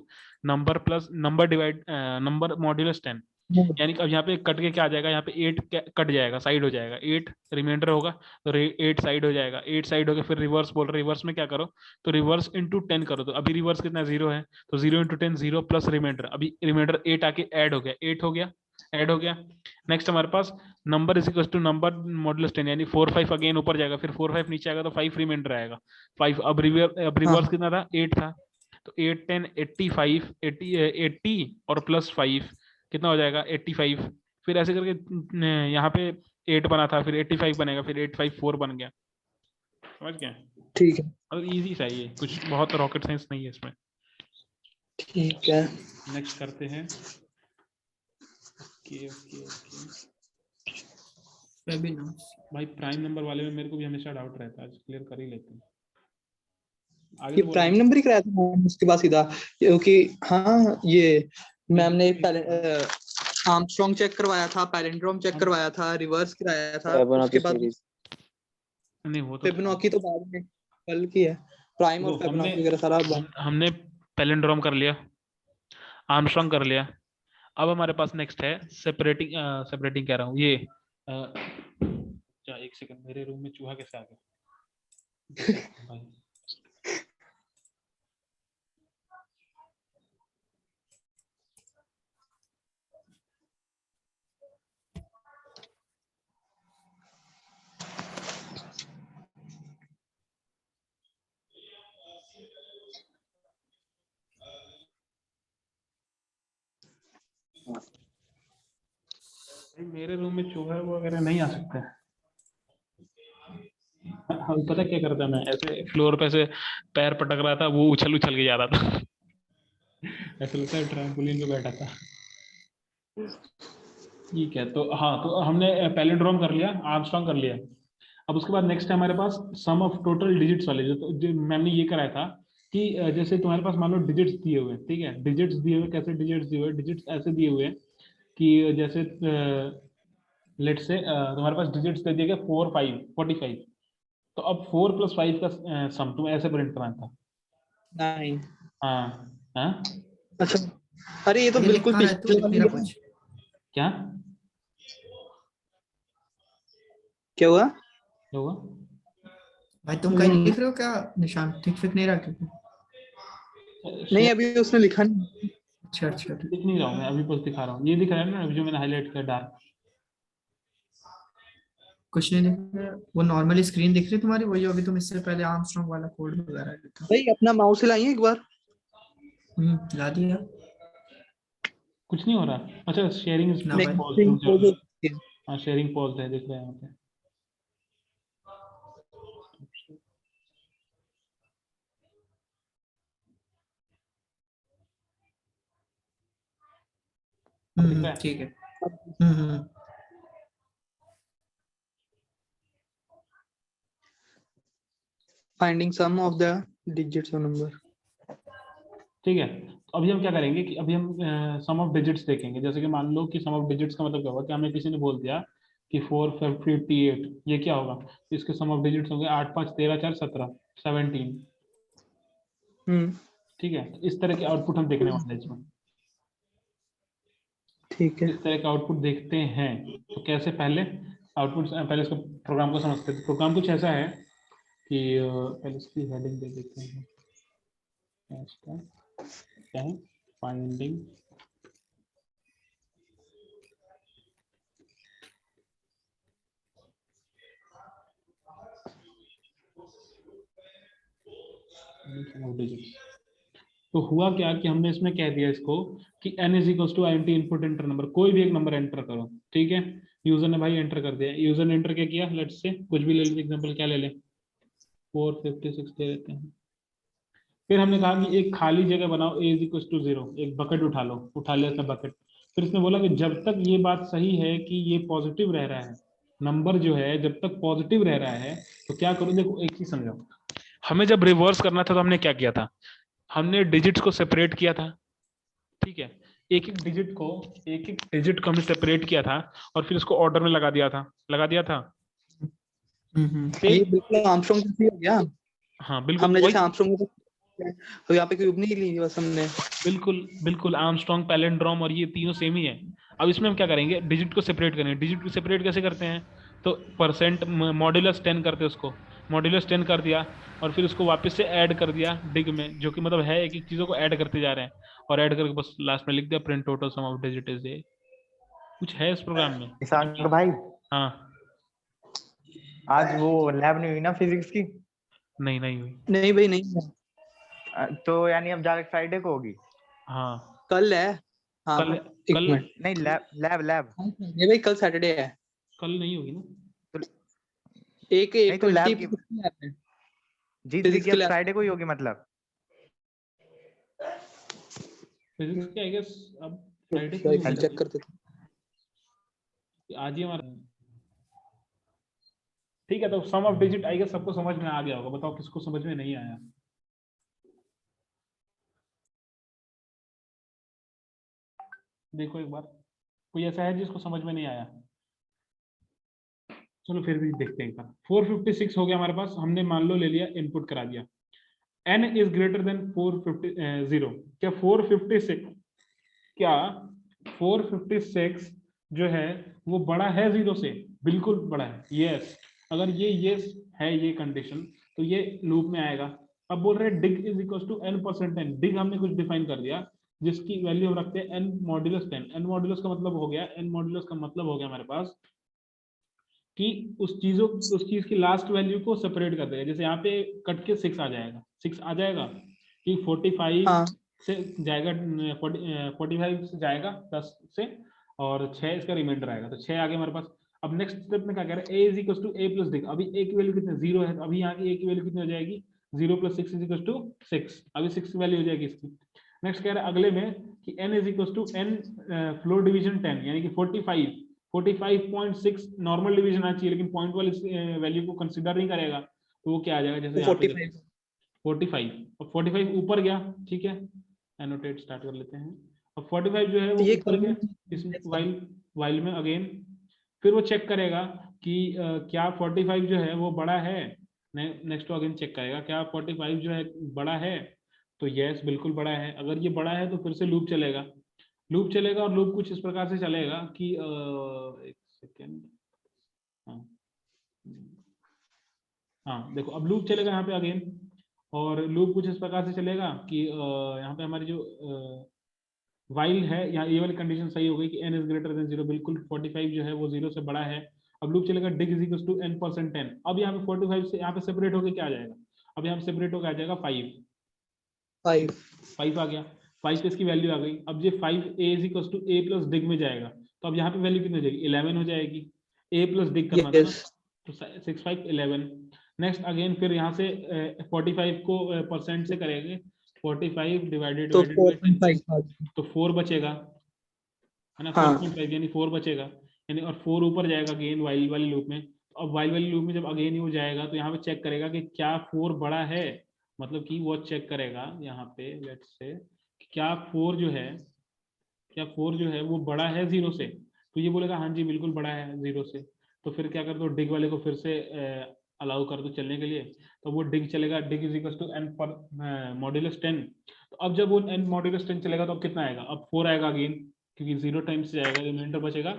number plus number divide number modulus 10। यानी कि अब यहाँ पे कट के क्या आ जाएगा, यहाँ पे 8 कट जाएगा, साइड हो जाएगा, 8 रिमाइंडर होगा तो 8 साइड हो जाएगा, 8 साइड हो गया। फिर रिवर्स बोल रहे, रिवर्स में क्या करो, तो रिवर्स इंटू 10 करो। तो अभी रिवर्स कितना, 0 है, तो 0 इंटू 10 0 प्लस रिमाइंडर, अभी रिमाइंडर 8 आके ऐड हो गया, 8 हो गया, ऐड हो गया। नेक्स्ट हमारे पास number is equal to number modulus 10, यानी 4 5 अगेन ऊपर जाएगा, फिर 4 5 नीचे आएगा तो 5 रिमाइंडर आएगा, 5। अब रिवर्स हाँ कितना था, 8 था, तो 8 10 85 80 और प्लस 5 कितना हो जाएगा, 85। फिर ऐसे करके यहाँ पे 8 बना था, फिर 85 बनेगा, फिर 854 बन गया। समझ गए? ठीक है। और इजी सा है ये, कुछ बहुत रॉकेट साइंस नहीं है इसमें। ठीक है। नेक्स्ट करते हैं। ओके ओके ओके भाई, प्राइम नंबर वाले में मेरे को भी हमेशा डाउट रहता है, आज क्लियर कर ही लेते हैं। आगे ये तो बोल प्राइम नंबर ही कराया था मैम उसके बाद सीधा, क्योंकि हाँ ये मैम ने आर्मस्ट्रॉन्ग चेक करवाया था, पैलिंड्रोम चेक करवाया था, रिवर्स कराया था, उसके फिबोनाची बाद सीरीज। नहीं वो तो था। फिबोनाची तो बाद में कल की है। प्राइम और देखो हमने फिबोनाची वगैरह सारा हमने पैलिंड्रोम कर लिया, आर्मस्ट्रॉन्ग कर लिया। अब हमारे पास नेक्स्ट है सेपरेटिंग, सेपरेटिंग कह रहा हूँ ये क्या, एक सेकंड, मेरे रूम में चूहा कैसे आ गया भाई। भाई मेरे रूम में चूहा वगैरह नहीं आ सकते। हाँ, पता क्या करता मैं, ऐसे फ्लोर पे ऐसे पैर पटक रहा था, वो उछल उछल के जा रहा था ऐसा लगता है ट्रैम्पोलिन पे बैठा था। ठीक है, तो हाँ, तो हमने पैलिंड्रोम कर लिया, आर्मस्ट्रॉन्ग कर लिया। अब उसके बाद नेक्स्ट है हमारे पास सम ऑफ टोटल डिजिट्स वाले, जो मैम ने ये कराया था कि जैसे तुम्हारे पास मान लो डिजिट्स दिए हुए हैं, ठीक है, डिजिट्स दिए हुए, कैसे डिजिट्स दिए हुए, डिजिट्स ऐसे दिए हुए हैं कि जैसे लेट से तुम्हारे पास डिजिट्स दे दिए गए 4 5 45। तो अब 4 प्लस 5 का सम तुम ऐसे प्रिंट कराना था। 9। हाँ हाँ। अच्छा, अरे ये तो ये बिल्कुल लिखा है तो पिछले लिख वाली नहीं रहा है। कुछ। क्या क्या हुआ? क्या हुआ? भाई तुम कहीं लिख रहे हो क्या निशान, ठीक फिक नहीं रहा क्योंकि। नहीं, शेयर अभी उसने लिखा नहीं। अच्छा अच्छा। दिख नहीं रहा हूँ मैं, अभी बस दिखा रहा हूँ, ये दिख रहा है ना अभी जो मैंने हाईलाइट किया डार्क। कुछ नहीं लिख रहा, वो नॉर्मली स्क्रीन दिख रही है तुम्हारी, वही अभी तुम इससे पहले आर्मस्ट्रॉन्ग वाला कोड वगैरह लिखा। भाई अपना माउस हिलाइए एक बार। ला दिया। कुछ नहीं हो रहा। अच्छा, शेयरिंग इज ना भाई। पॉज, रुक वो जाओ। जो- हाँ शेयरिंग पॉज है, दिख रहा है यहाँ पे। अब दिख रहा है? ठीक है। Finding sum of the digits of number. ठीक है, तो अभी हम क्या करेंगे कि अभी हम सम ऑफ डिजिट्स देखेंगे। जैसे कि मान लो कि सम ऑफ डिजिट्स का मतलब क्या होगा कि हमें किसी ने बोल दिया कि 458, ये क्या होगा, तो इसके सम ऑफ डिजिट्स होंगे 8 5 13 4 17 17। हम्म। ठीक है, तो इस तरह के आउटपुट हम देखने वाले हैं इसमें। ठीक है। इस तरह का आउटपुट देखते हैं। तो कैसे, पहले आउटपुट, पहले इसको प्रोग्राम को समझते हैं। प्रोग्राम कुछ ऐसा है कि पहले इसकी हेडिंग दे देते हैं, फाइंडिंग डिजिट्स। तो हुआ क्या कि हमने इसमें कह दिया इसको कि n is equal to INT input enter number, कोई भी एक नंबर एंटर करो, ठीक है। यूजर ने भाई एंटर कर दिया, यूजर ने एंटर क्या किया, लेट्स से कुछ भी ले लेते, एग्जांपल क्या ले लें, 456 दे देते हैं। फिर हमने कहा कि एक खाली जगह बनाओ, a इज इक्वल टू 0, एक बकेट उठा लो, उठा लिया था बकेट। फिर इसने बोला कि जब तक ये बात सही है कि ये पॉजिटिव रह रहा है, नंबर जो है जब तक पॉजिटिव रह रहा है, तो क्या करूं, देखो एक चीज समझो, हमें जब रिवर्स करना था तो हमने क्या किया था, हमने डिजिट्स को सेपरेट किया था, ठीक है, एक एक डिजिट को हमने सेपरेट किया था और फिर इसको ऑर्डर में लगा दिया था, ये बिल्कुल आर्मस्ट्रांग जैसे हो गया। हाँ बिल्कुल हमने वही, जैसे आर्मस्ट्रांग को तो यहाँ पे क्यूब नहीं ली बस हमने। बिल्कुल बिल्कुल आर्मस्ट्रांग, पैलिंड्रोम और ये तीनों सेम ही है। अब इसमें हम क्या करेंगे, डिजिट को सेपरेट करेंगे। डिजिट को सेपरेट कैसे करते हैं, तो परसेंट मॉड्यूलस 10 करते हैं उसको, मॉड्यूलस 10 कर दिया और फिर उसको वापस से ऐड कर दिया डिग में, जो कि मतलब है एक एक चीजों को ऐड करते जा रहे हैं, और ऐड करके बस लास्ट में लिख दिया print total sum of digit is a. कुछ है इस प्रोग्राम में? ईशान भाई, हाँ, आज वो लैब नहीं हुई ना फिजिक्स की? नहीं नहीं हुई। नहीं भाई नहीं, तो यानी अब जाके फ्राइडे को होगी? हाँ कल है। हाँ कल, एक कल मिनट, नहीं, लैब ये भाई कल सैटरडे है। कल नहीं होगी ना, एक नहीं तो लैब की 20 जीत Physics की के अब lab। फ्राइडे को ही होगी मतलब? फिजिक्स के आई गेस अब फ्राइडे को चेक ही करते थे। आज ही हमारा, ठीक है। तो सम ऑफ डिजिट आई गेस सबको समझ में आ गया होगा, बताओ किसको समझ में नहीं आया? देखो एक बार, कोई ऐसा है जिसको समझ में नहीं आया? चलो फिर भी देखते हैं एक बार। 456 हो गया हमारे पास, हमने मान लो ले लिया, इनपुट करा दिया। n इज ग्रेटर देन 450, क्या 456, क्या 456 जो है वो बड़ा है 0 से? बिल्कुल बड़ा है, यस। अगर ये यस है ये कंडीशन, तो ये लूप में आएगा। अब बोल रहे हैं डिग इज इक्वल टू n%n, डिग हमने कुछ डिफाइन कर दिया जिसकी वैल्यू हम रखते हैं n मॉड्यूलस 10। n मॉड्यूलस का मतलब हो गया, n मॉड्यूलस का मतलब हो गया हमारे पास कि उस चीज की लास्ट वैल्यू को सेपरेट कर देगा। जैसे यहाँ पे कट के 6 आ जाएगा, 6 आ जाएगा कि 45 हाँ से जाएगा, 45 से जाएगा 10 से, और 6 इसका रिमाइंडर आएगा, तो 6 आगे हमारे पास। अब नेक्स्ट स्टेप में क्या कह रहे हैं, a is equal to a plus dig. अभी a की वैल्यू कितनी, 0 है, तो अभी यहाँ की a की वैल्यू कितनी हो जाएगी, 0 प्लस 6 इज इक्वल टू 6। अभी 6 की वैल्यू हो जाएगी इसकी। नेक्स्ट कह रहे हैं अगले में कि n is equal to n floor division 10, यानी कि 45.6 नॉर्मल डिवीजन आना चाहिए, लेकिन पॉइंट वाली वैल्यू को कंसीडर नहीं करेगा, तो वो क्या आ जाएगा, जैसे यहाँ पे 45। 45, और 45 ऊपर गया, ठीक है, एनोटेट स्टार्ट कर लेते हैं। अब 45 जो है वो ये ऊपर गया, इसमें वाइल में अगेन फिर वो चेक करेगा कि क्या 45 जो है वो बड़ा है। नेक्स्ट अगेन चेक करेगा क्या 45 जो है बड़ा है, तो यस बिल्कुल बड़ा है। अगर ये बड़ा है तो फिर से लूप चलेगा, और लूप कुछ इस प्रकार से चलेगा कि एक सेकेंड, हाँ देखो अब लूप चलेगा यहाँ पे अगेन, और लूप कुछ इस प्रकार से चलेगा कि यहाँ पे हमारी जो वाइल है, यहाँ ये वाली कंडीशन सही हो गई कि n इज ग्रेटर देन 0, बिल्कुल 45 जो है वो 0 से बड़ा है। अब लूप चलेगा डिग इज इक्वल टू n%10। अब यहाँ पे 45 से यहाँ पे सेपरेट होकर क्या आ जाएगा, अब यहाँ पे सेपरेट होकर आ जाएगा 5 आ गया, 5 पे इसकी वैल्यू आ गई। अब ये 5a is equal to a plus dig में जाएगा, तो अब यहाँ पे वैल्यू कितनी हो जाएगी, 11 हो जाएगी, a प्लस डिग करना था ना, तो 6 5 11। नेक्स्ट अगेन फिर यहाँ से 45 को परसेंट से करेंगे, 45 डिवाइडेड तो बाय 4.5 तो 4 बचेगा, है ना, 4.5 यानी 4 बचेगा, यानी और 4 ऊपर जाएगा अगेन वाइल वाली लूप में। अब वाइल वाली लूप में जब अगेन वो जाएगा तो यहाँ पे चेक करेगा कि क्या 4 बड़ा है, मतलब कि वो चेक करेगा यहाँ पे लेट्स से क्या 4 जो है, वो बड़ा है 0 से, तो ये बोलेगा हाँ जी बिल्कुल बड़ा है 0 से। तो फिर क्या कर दो, डिग वाले को फिर से अलाउ कर दो चलने के लिए, तो वो डिग चलेगा, डिग इज इक्वल टू n पर मॉड्यूलस 10। तो अब जब वो n मॉड्यूलस 10 चलेगा तो अब कितना आएगा, अब 4 आएगा अगेन, क्योंकि 0 टाइम्स से जाएगा, रिमाइंडर बचेगा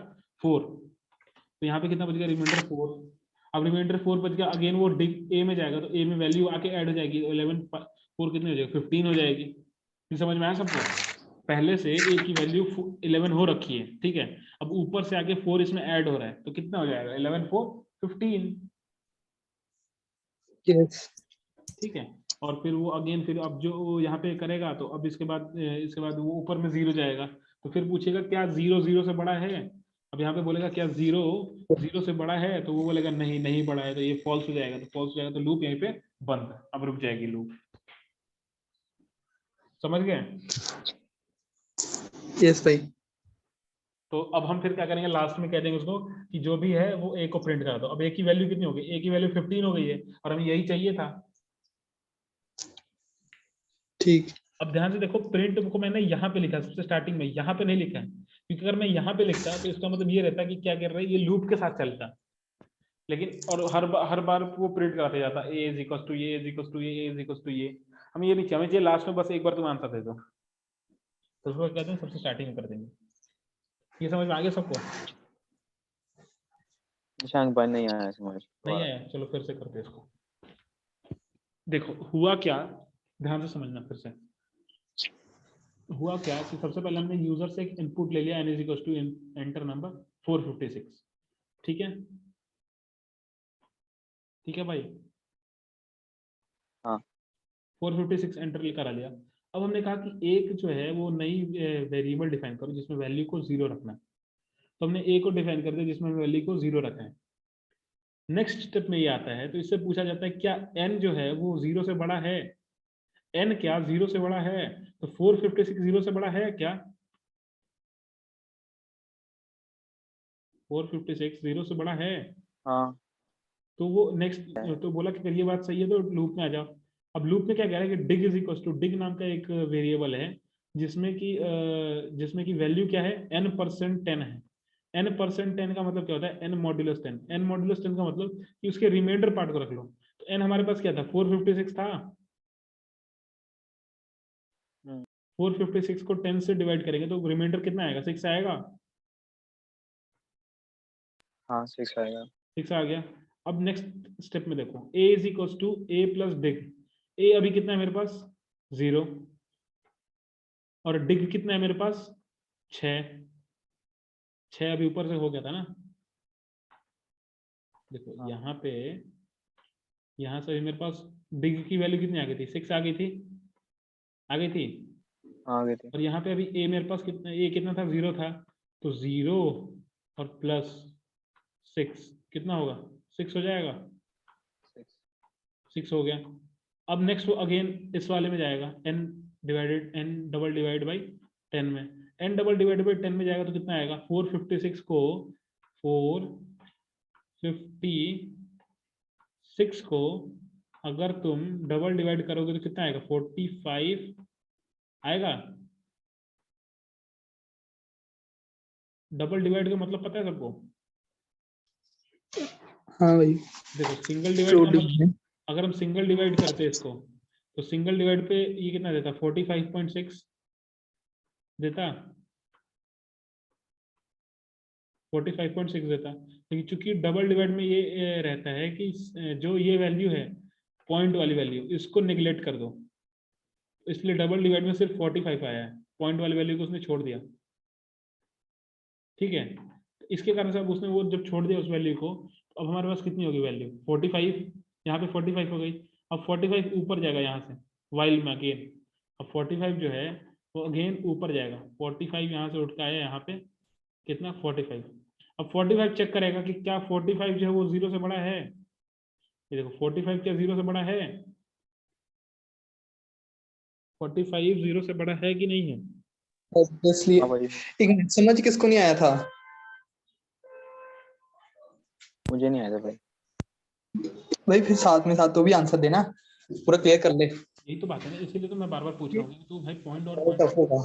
4। तो यहाँ पे कितना बचेगा, रिमाइंडर 4। अब रिमाइंडर 4 बच गया, अगेन वो डिग ए में जाएगा, तो ए में वैल्यू आके ऐड हो जाएगी, 11 4 कितनी हो जाएगी, 15 हो जाएगी। फिर समझ में आया सबको, पहले से ए की वैल्यू 11 हो रखी है, ठीक है, अब ऊपर से आके 4 इसमें ऐड हो रहा है, तो कितना हो जाएगा, 11 4 15, यस। ठीक है। और फिर वो अगेन फिर अब जो यहाँ पे करेगा तो अब इसके बाद वो ऊपर में 0 जाएगा, तो फिर पूछेगा क्या 0 0 से बड़ा है। अब यहाँ पे बोलेगा क्या 0 0 से बड़ा है, तो वो बोलेगा नहीं नहीं बड़ा है, तो ये फॉल्स हो जाएगा, तो फॉल्स हो जाएगा तो लूप यहीं पे बंद, अब रुक जाएगी लूप। समझ गए? यस भाई। तो अब हम फिर क्या करेंगे, लास्ट में कह देंगे उसको कि जो भी है वो a को प्रिंट करा दो। अब a की वैल्यू कितनी हो गई, a की वैल्यू 15 हो गई है और हमें यही चाहिए था। ठीक। अब ध्यान से देखो, प्रिंट को मैंने यहाँ पे लिखा है सबसे स्टार्टिंग में, यहाँ पे नहीं लिखा है, क्योंकि अगर मैं यहाँ पे लिखता तो इसका मतलब ये रहता कि क्या कर रहा है, ये लूप के साथ चलता। लेकिन और हर बार वो प्रिंट कराते जाता a इज इक्वल टू ये, इज इक्वल टू ये, इज इक्वल टू ये। हमें ये नहीं चाहिए, हमें चाहिए लास्ट में बस एक बार तुम आंसर दे दो, तो उसको कहते हैं सबसे स्टार्टिंग में कर देंगे। ये समझ में आ गया सबको? निशांक भाई नहीं आया समझ। नहीं आया? चलो फिर से करते हैं इसको। देखो हुआ क्या, ध्यान से समझना फिर से। हुआ क्या कि सबसे पहले हमने यूजर से एक इनपुट ले लिया, n is equal to enter number 456। ठीक है, ठीक है भाई? हाँ 456 एंटर करा लिया। अब हमने कहा कि एक जो है वो नई वेरिएबल डिफाइन करो जिसमें वैल्यू को 0 रखना है, तो हमने a को डिफाइन कर दिया जिसमें वैल्यू को 0 रखा है। नेक्स्ट स्टेप में ये आता है, तो इससे पूछा जाता है क्या n जो है वो 0 से बड़ा है, n क्या 0 से बड़ा है, तो 456 0 से बड़ा है क्या, 456 0 से बड़ा है? हाँ तो वो नेक्स्ट, तो बोला कि अगर ये बात सही है तो लूप में आ जाओ। अब लूप में क्या कह रहा है कि डिग इज इक्वल टू, डिग नाम का एक वेरिएबल है जिसमें की वैल्यू क्या है, n% 10 है। n% 10 का मतलब क्या होता है, n मॉड्यूलस 10। n मॉड्यूलस 10 का मतलब कि उसके रिमाइंडर पार्ट को रख लो। तो n हमारे पास क्या था, 456 था। 456 को 10 से डिवाइड करेंगे तो रिमाइंडर कितना आएगा, 6 आएगा। हाँ 6 आएगा। 6 आ गया। अब नेक्स्ट स्टेप में देखो, a is equal to a plus dig. a अभी कितना है मेरे पास, 0, और डिग कितना है मेरे पास, 6 अभी ऊपर से हो गया था ना। देखो हाँ। यहाँ से मेरे पास डिग की वैल्यू कितनी आ गई थी, 6 आ गई थी, आ गई थी। आ गए थे। और यहाँ पे अभी a मेरे पास कितना, a कितना था, 0 था, तो 0 और प्लस 6 कितना होगा, 6 हो जाएगा। 6 हो गया। अब नेक्स्ट वो अगेन इस वाले में जाएगा, n डबल डिवाइड बाई 10 में। n डबल डिवाइड बाई 10 में जाएगा तो कितना आएगा, 456 को 456 को अगर तुम डबल डिवाइड करोगे तो कितना आएगा, 45 आएगा। डबल डिवाइड का मतलब पता है सबको? हाँ भाई। देखो सिंगल डिवाइड का मतलब, अगर हम सिंगल डिवाइड करते हैं इसको, तो सिंगल डिवाइड पे ये कितना देता, 45.6 देता, 45.6 देता। लेकिन चूंकि डबल डिवाइड में ये रहता है कि जो ये वैल्यू है पॉइंट वाली वैल्यू, इसको निगलेक्ट कर दो, इसलिए डबल डिवाइड में सिर्फ 45 आया है, पॉइंट वाली वैल्यू को उसने छोड़ दिया। ठीक है, इसके कारण से अब उसने वो जब छोड़ दिया उस वैल्यू को, तो अब हमारे पास कितनी होगी वैल्यू, 45, यहाँ पे 45 हो गई। अब 45 ऊपर जाएगा यहाँ से वाइल में अगेन, अब 45 जो है वो अगेन ऊपर जाएगा, 45 यहाँ से उठ के आया यहाँ पे कितना, 45। अब 45 चेक करेगा कि क्या 45 जो है वो 0 से बड़ा है। ये देखो 45 क्या 0 से बड़ा है, 45 0 से बड़ा है कि नहीं है? ऑब्वियसली। हाँ भाई एक समझ किसको नहीं आया था, मुझे नहीं आया था भाई। भाई फिर साथ में साथ तो भी आंसर देना, पूरा क्लियर कर ले। यही तो बात है ना, इसीलिए तो मैं बार बार पूछ रहा हूँ तो भाई पॉइंट और बहुत टफ पॉइंट। होगा।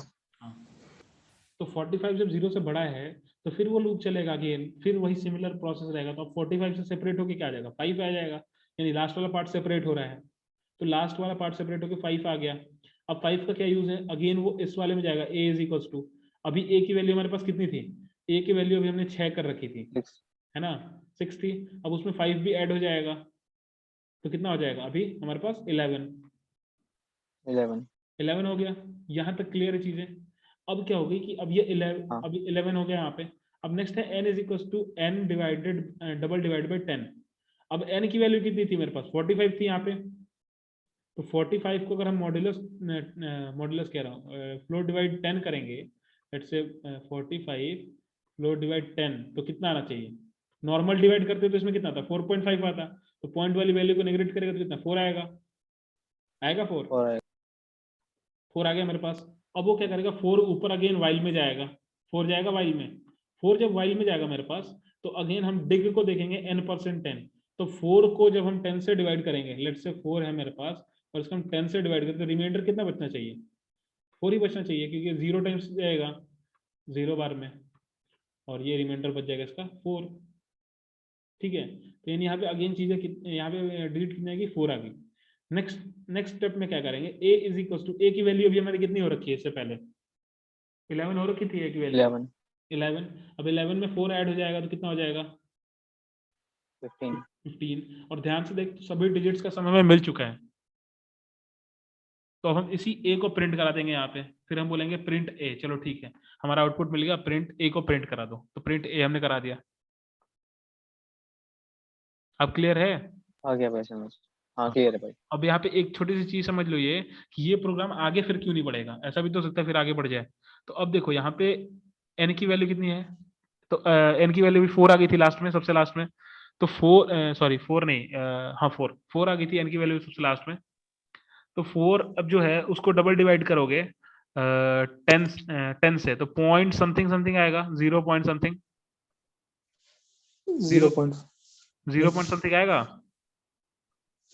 हाँ, तो 45 जब 0 से बड़ा है तो फिर वो लूप चलेगा अगेन, फिर वही सिमिलर प्रोसेस रहेगा। तो अब 45 से सेपरेट होके क्या आ जाएगा, 5 आ जाएगा, यानी लास्ट वाला पार्ट सेपरेट हो रहा है, तो लास्ट वाला पार्ट सेपरेट होकर 5 आ गया। अब 5 का क्या यूज है, अगेन वो इस वाले में जाएगा, a इज इक्वल टू, अभी a की वैल्यू हमारे पास कितनी थी, a की वैल्यू अभी हमने 6 कर रखी थी, 6 है ना, 6 थी। अब उसमें 5 भी ऐड हो जाएगा, तो कितना हो जाएगा अभी हमारे पास 11 हो गया। यहाँ तक क्लियर है चीजें? अब क्या हो गई कि अब ये 11, हाँ अभी 11 हो गया यहाँ पे। अब नेक्स्ट है n is equal to n divided double divide by 10। अब n की वैल्यू कितनी थी मेरे पास, 45 थी यहाँ पे, तो 45 को अगर हम मॉड्यूलस कह रहा हूँ फ्लोर डिवाइड 10 करेंगे, लेट्स से 45 फ्लोर डिवाइड 10 तो कितना आना चाहिए? नॉर्मल डिवाइड करते तो इसमें कितना था? 4.5 आता। तो पॉइंट वाली वैल्यू को नेगलेक्ट करेगा तो कितना? 4 आएगा। आएगा 4? और 4 आ गया मेरे पास। अब वो क्या करेगा? 4 ऊपर अगेन वाइल में जाएगा। 4 जाएगा वाइल में। 4 जब वाइल में जाएगा मेरे पास, तो अगेन हम डिग को देखेंगे n% 10। तो 4 को जब हम 10 से डिवाइड करेंगे, लेट्स से 4 है मेरे पास और इसको हम 10 से डिवाइड करें, तो रिमाइंडर कितना बचना चाहिए? 4 ही बचना चाहिए, क्योंकि 0 टाइम्स जाएगा 0 बार में, और ये रिमाइंडर बच जाएगा इसका 4। ठीक है, तो यानी यहाँ पे अगेन चीजें यहाँ पे डिलीट कितनी आएगी? 4 आ गई। नेक्स्ट स्टेप में क्या करेंगे? a is equal to, a की वैल्यू अभी हमारी कितनी हो रखी है? इससे पहले 11 हो रखी थी a की वैल्यू। 11। अब 11 में 4 ऐड हो जाएगा तो कितना हो जाएगा? 15। और ध्यान से देख, सभी डिजिट्स का सम हमें मिल चुका है, तो अब हम इसी a को प्रिंट करा देंगे यहाँ पे। फिर हम बोलेंगे प्रिंट a। चलो ठीक है, हमारा आउटपुट मिल गया, प्रिंट a को प्रिंट करा दो। तो प्रिंट a हमने करा दिया। अब क्लियर है? आ गया भाई समझ। हाँ क्लियर है भाई। अब यहाँ पे एक छोटी सी चीज समझ लो, ये कि ये प्रोग्राम आगे फिर क्यों नहीं बढ़ेगा। ऐसा भी तो हो सकता है फिर आगे बढ़ जाए। तो अब देखो यहाँ पे n की वैल्यू कितनी है? तो n की वैल्यू भी 4 आ गई थी लास्ट में, सबसे लास्ट में। तो 4 नहीं, हाँ 4 आ गई थी n की वैल्यू सबसे लास्ट में। तो 4 अब जो है उसको डबल डिवाइड करोगे 10 से, तो पॉइंट समथिंग समथिंग आएगा, 0 पॉइंट समथिंग, 0 पॉइंट समथिंग आएगा।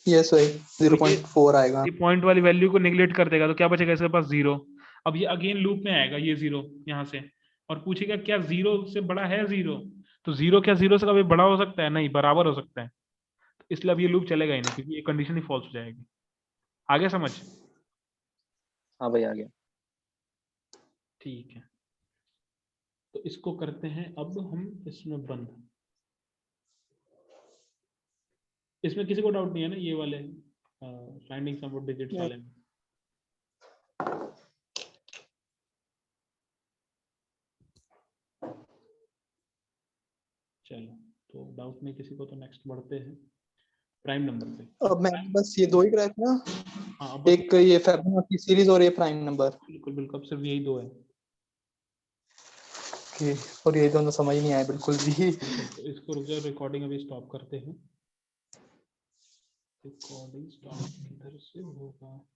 यस भाई, तो 0.4 आएगा। ये पॉइंट वाली वैल्यू को निगलेक्ट कर देगा, तो क्या बचेगा इसके पास? 0। अब ये अगेन लूप में आएगा ये 0 यहाँ से, और पूछेगा क्या 0 से बड़ा है 0? तो 0 क्या 0 से कभी बड़ा हो सकता है? नहीं, बराबर हो सकता है। तो इसलिए अब ये लूप चलेगा ही नहीं, क्योंकि ये कंडीशन ही फॉल्स हो जाएगी। आगे समझ? हाँ भाई आ गया। ठीक है, तो इसको करते हैं अब हम इसमें बंद। इसमें किसी को डाउट नहीं है ना, ये वाले फाइंडिंग सम ऑफ डिजिट्स वाले में? चलो, तो डाउट नहीं किसी को, तो नेक्स्ट बढ़ते हैं प्राइम नंबर पे। अब मैं बस ये दो ही ट्रैक ना, हाँ अब एक ये फिबोनाची सीरीज और ये प्राइम नंबर। बिल्कुल बिल्कुल, अब सिर्फ यही दो है। ओके, और ये दोनों समझ नहीं आए बिल्कुल भी। तो इसको रुक जाओ, रिकॉर्डिंग अभी स्टॉप करते हैं। रिकॉर्डिंग स्टॉप किधर से होगा?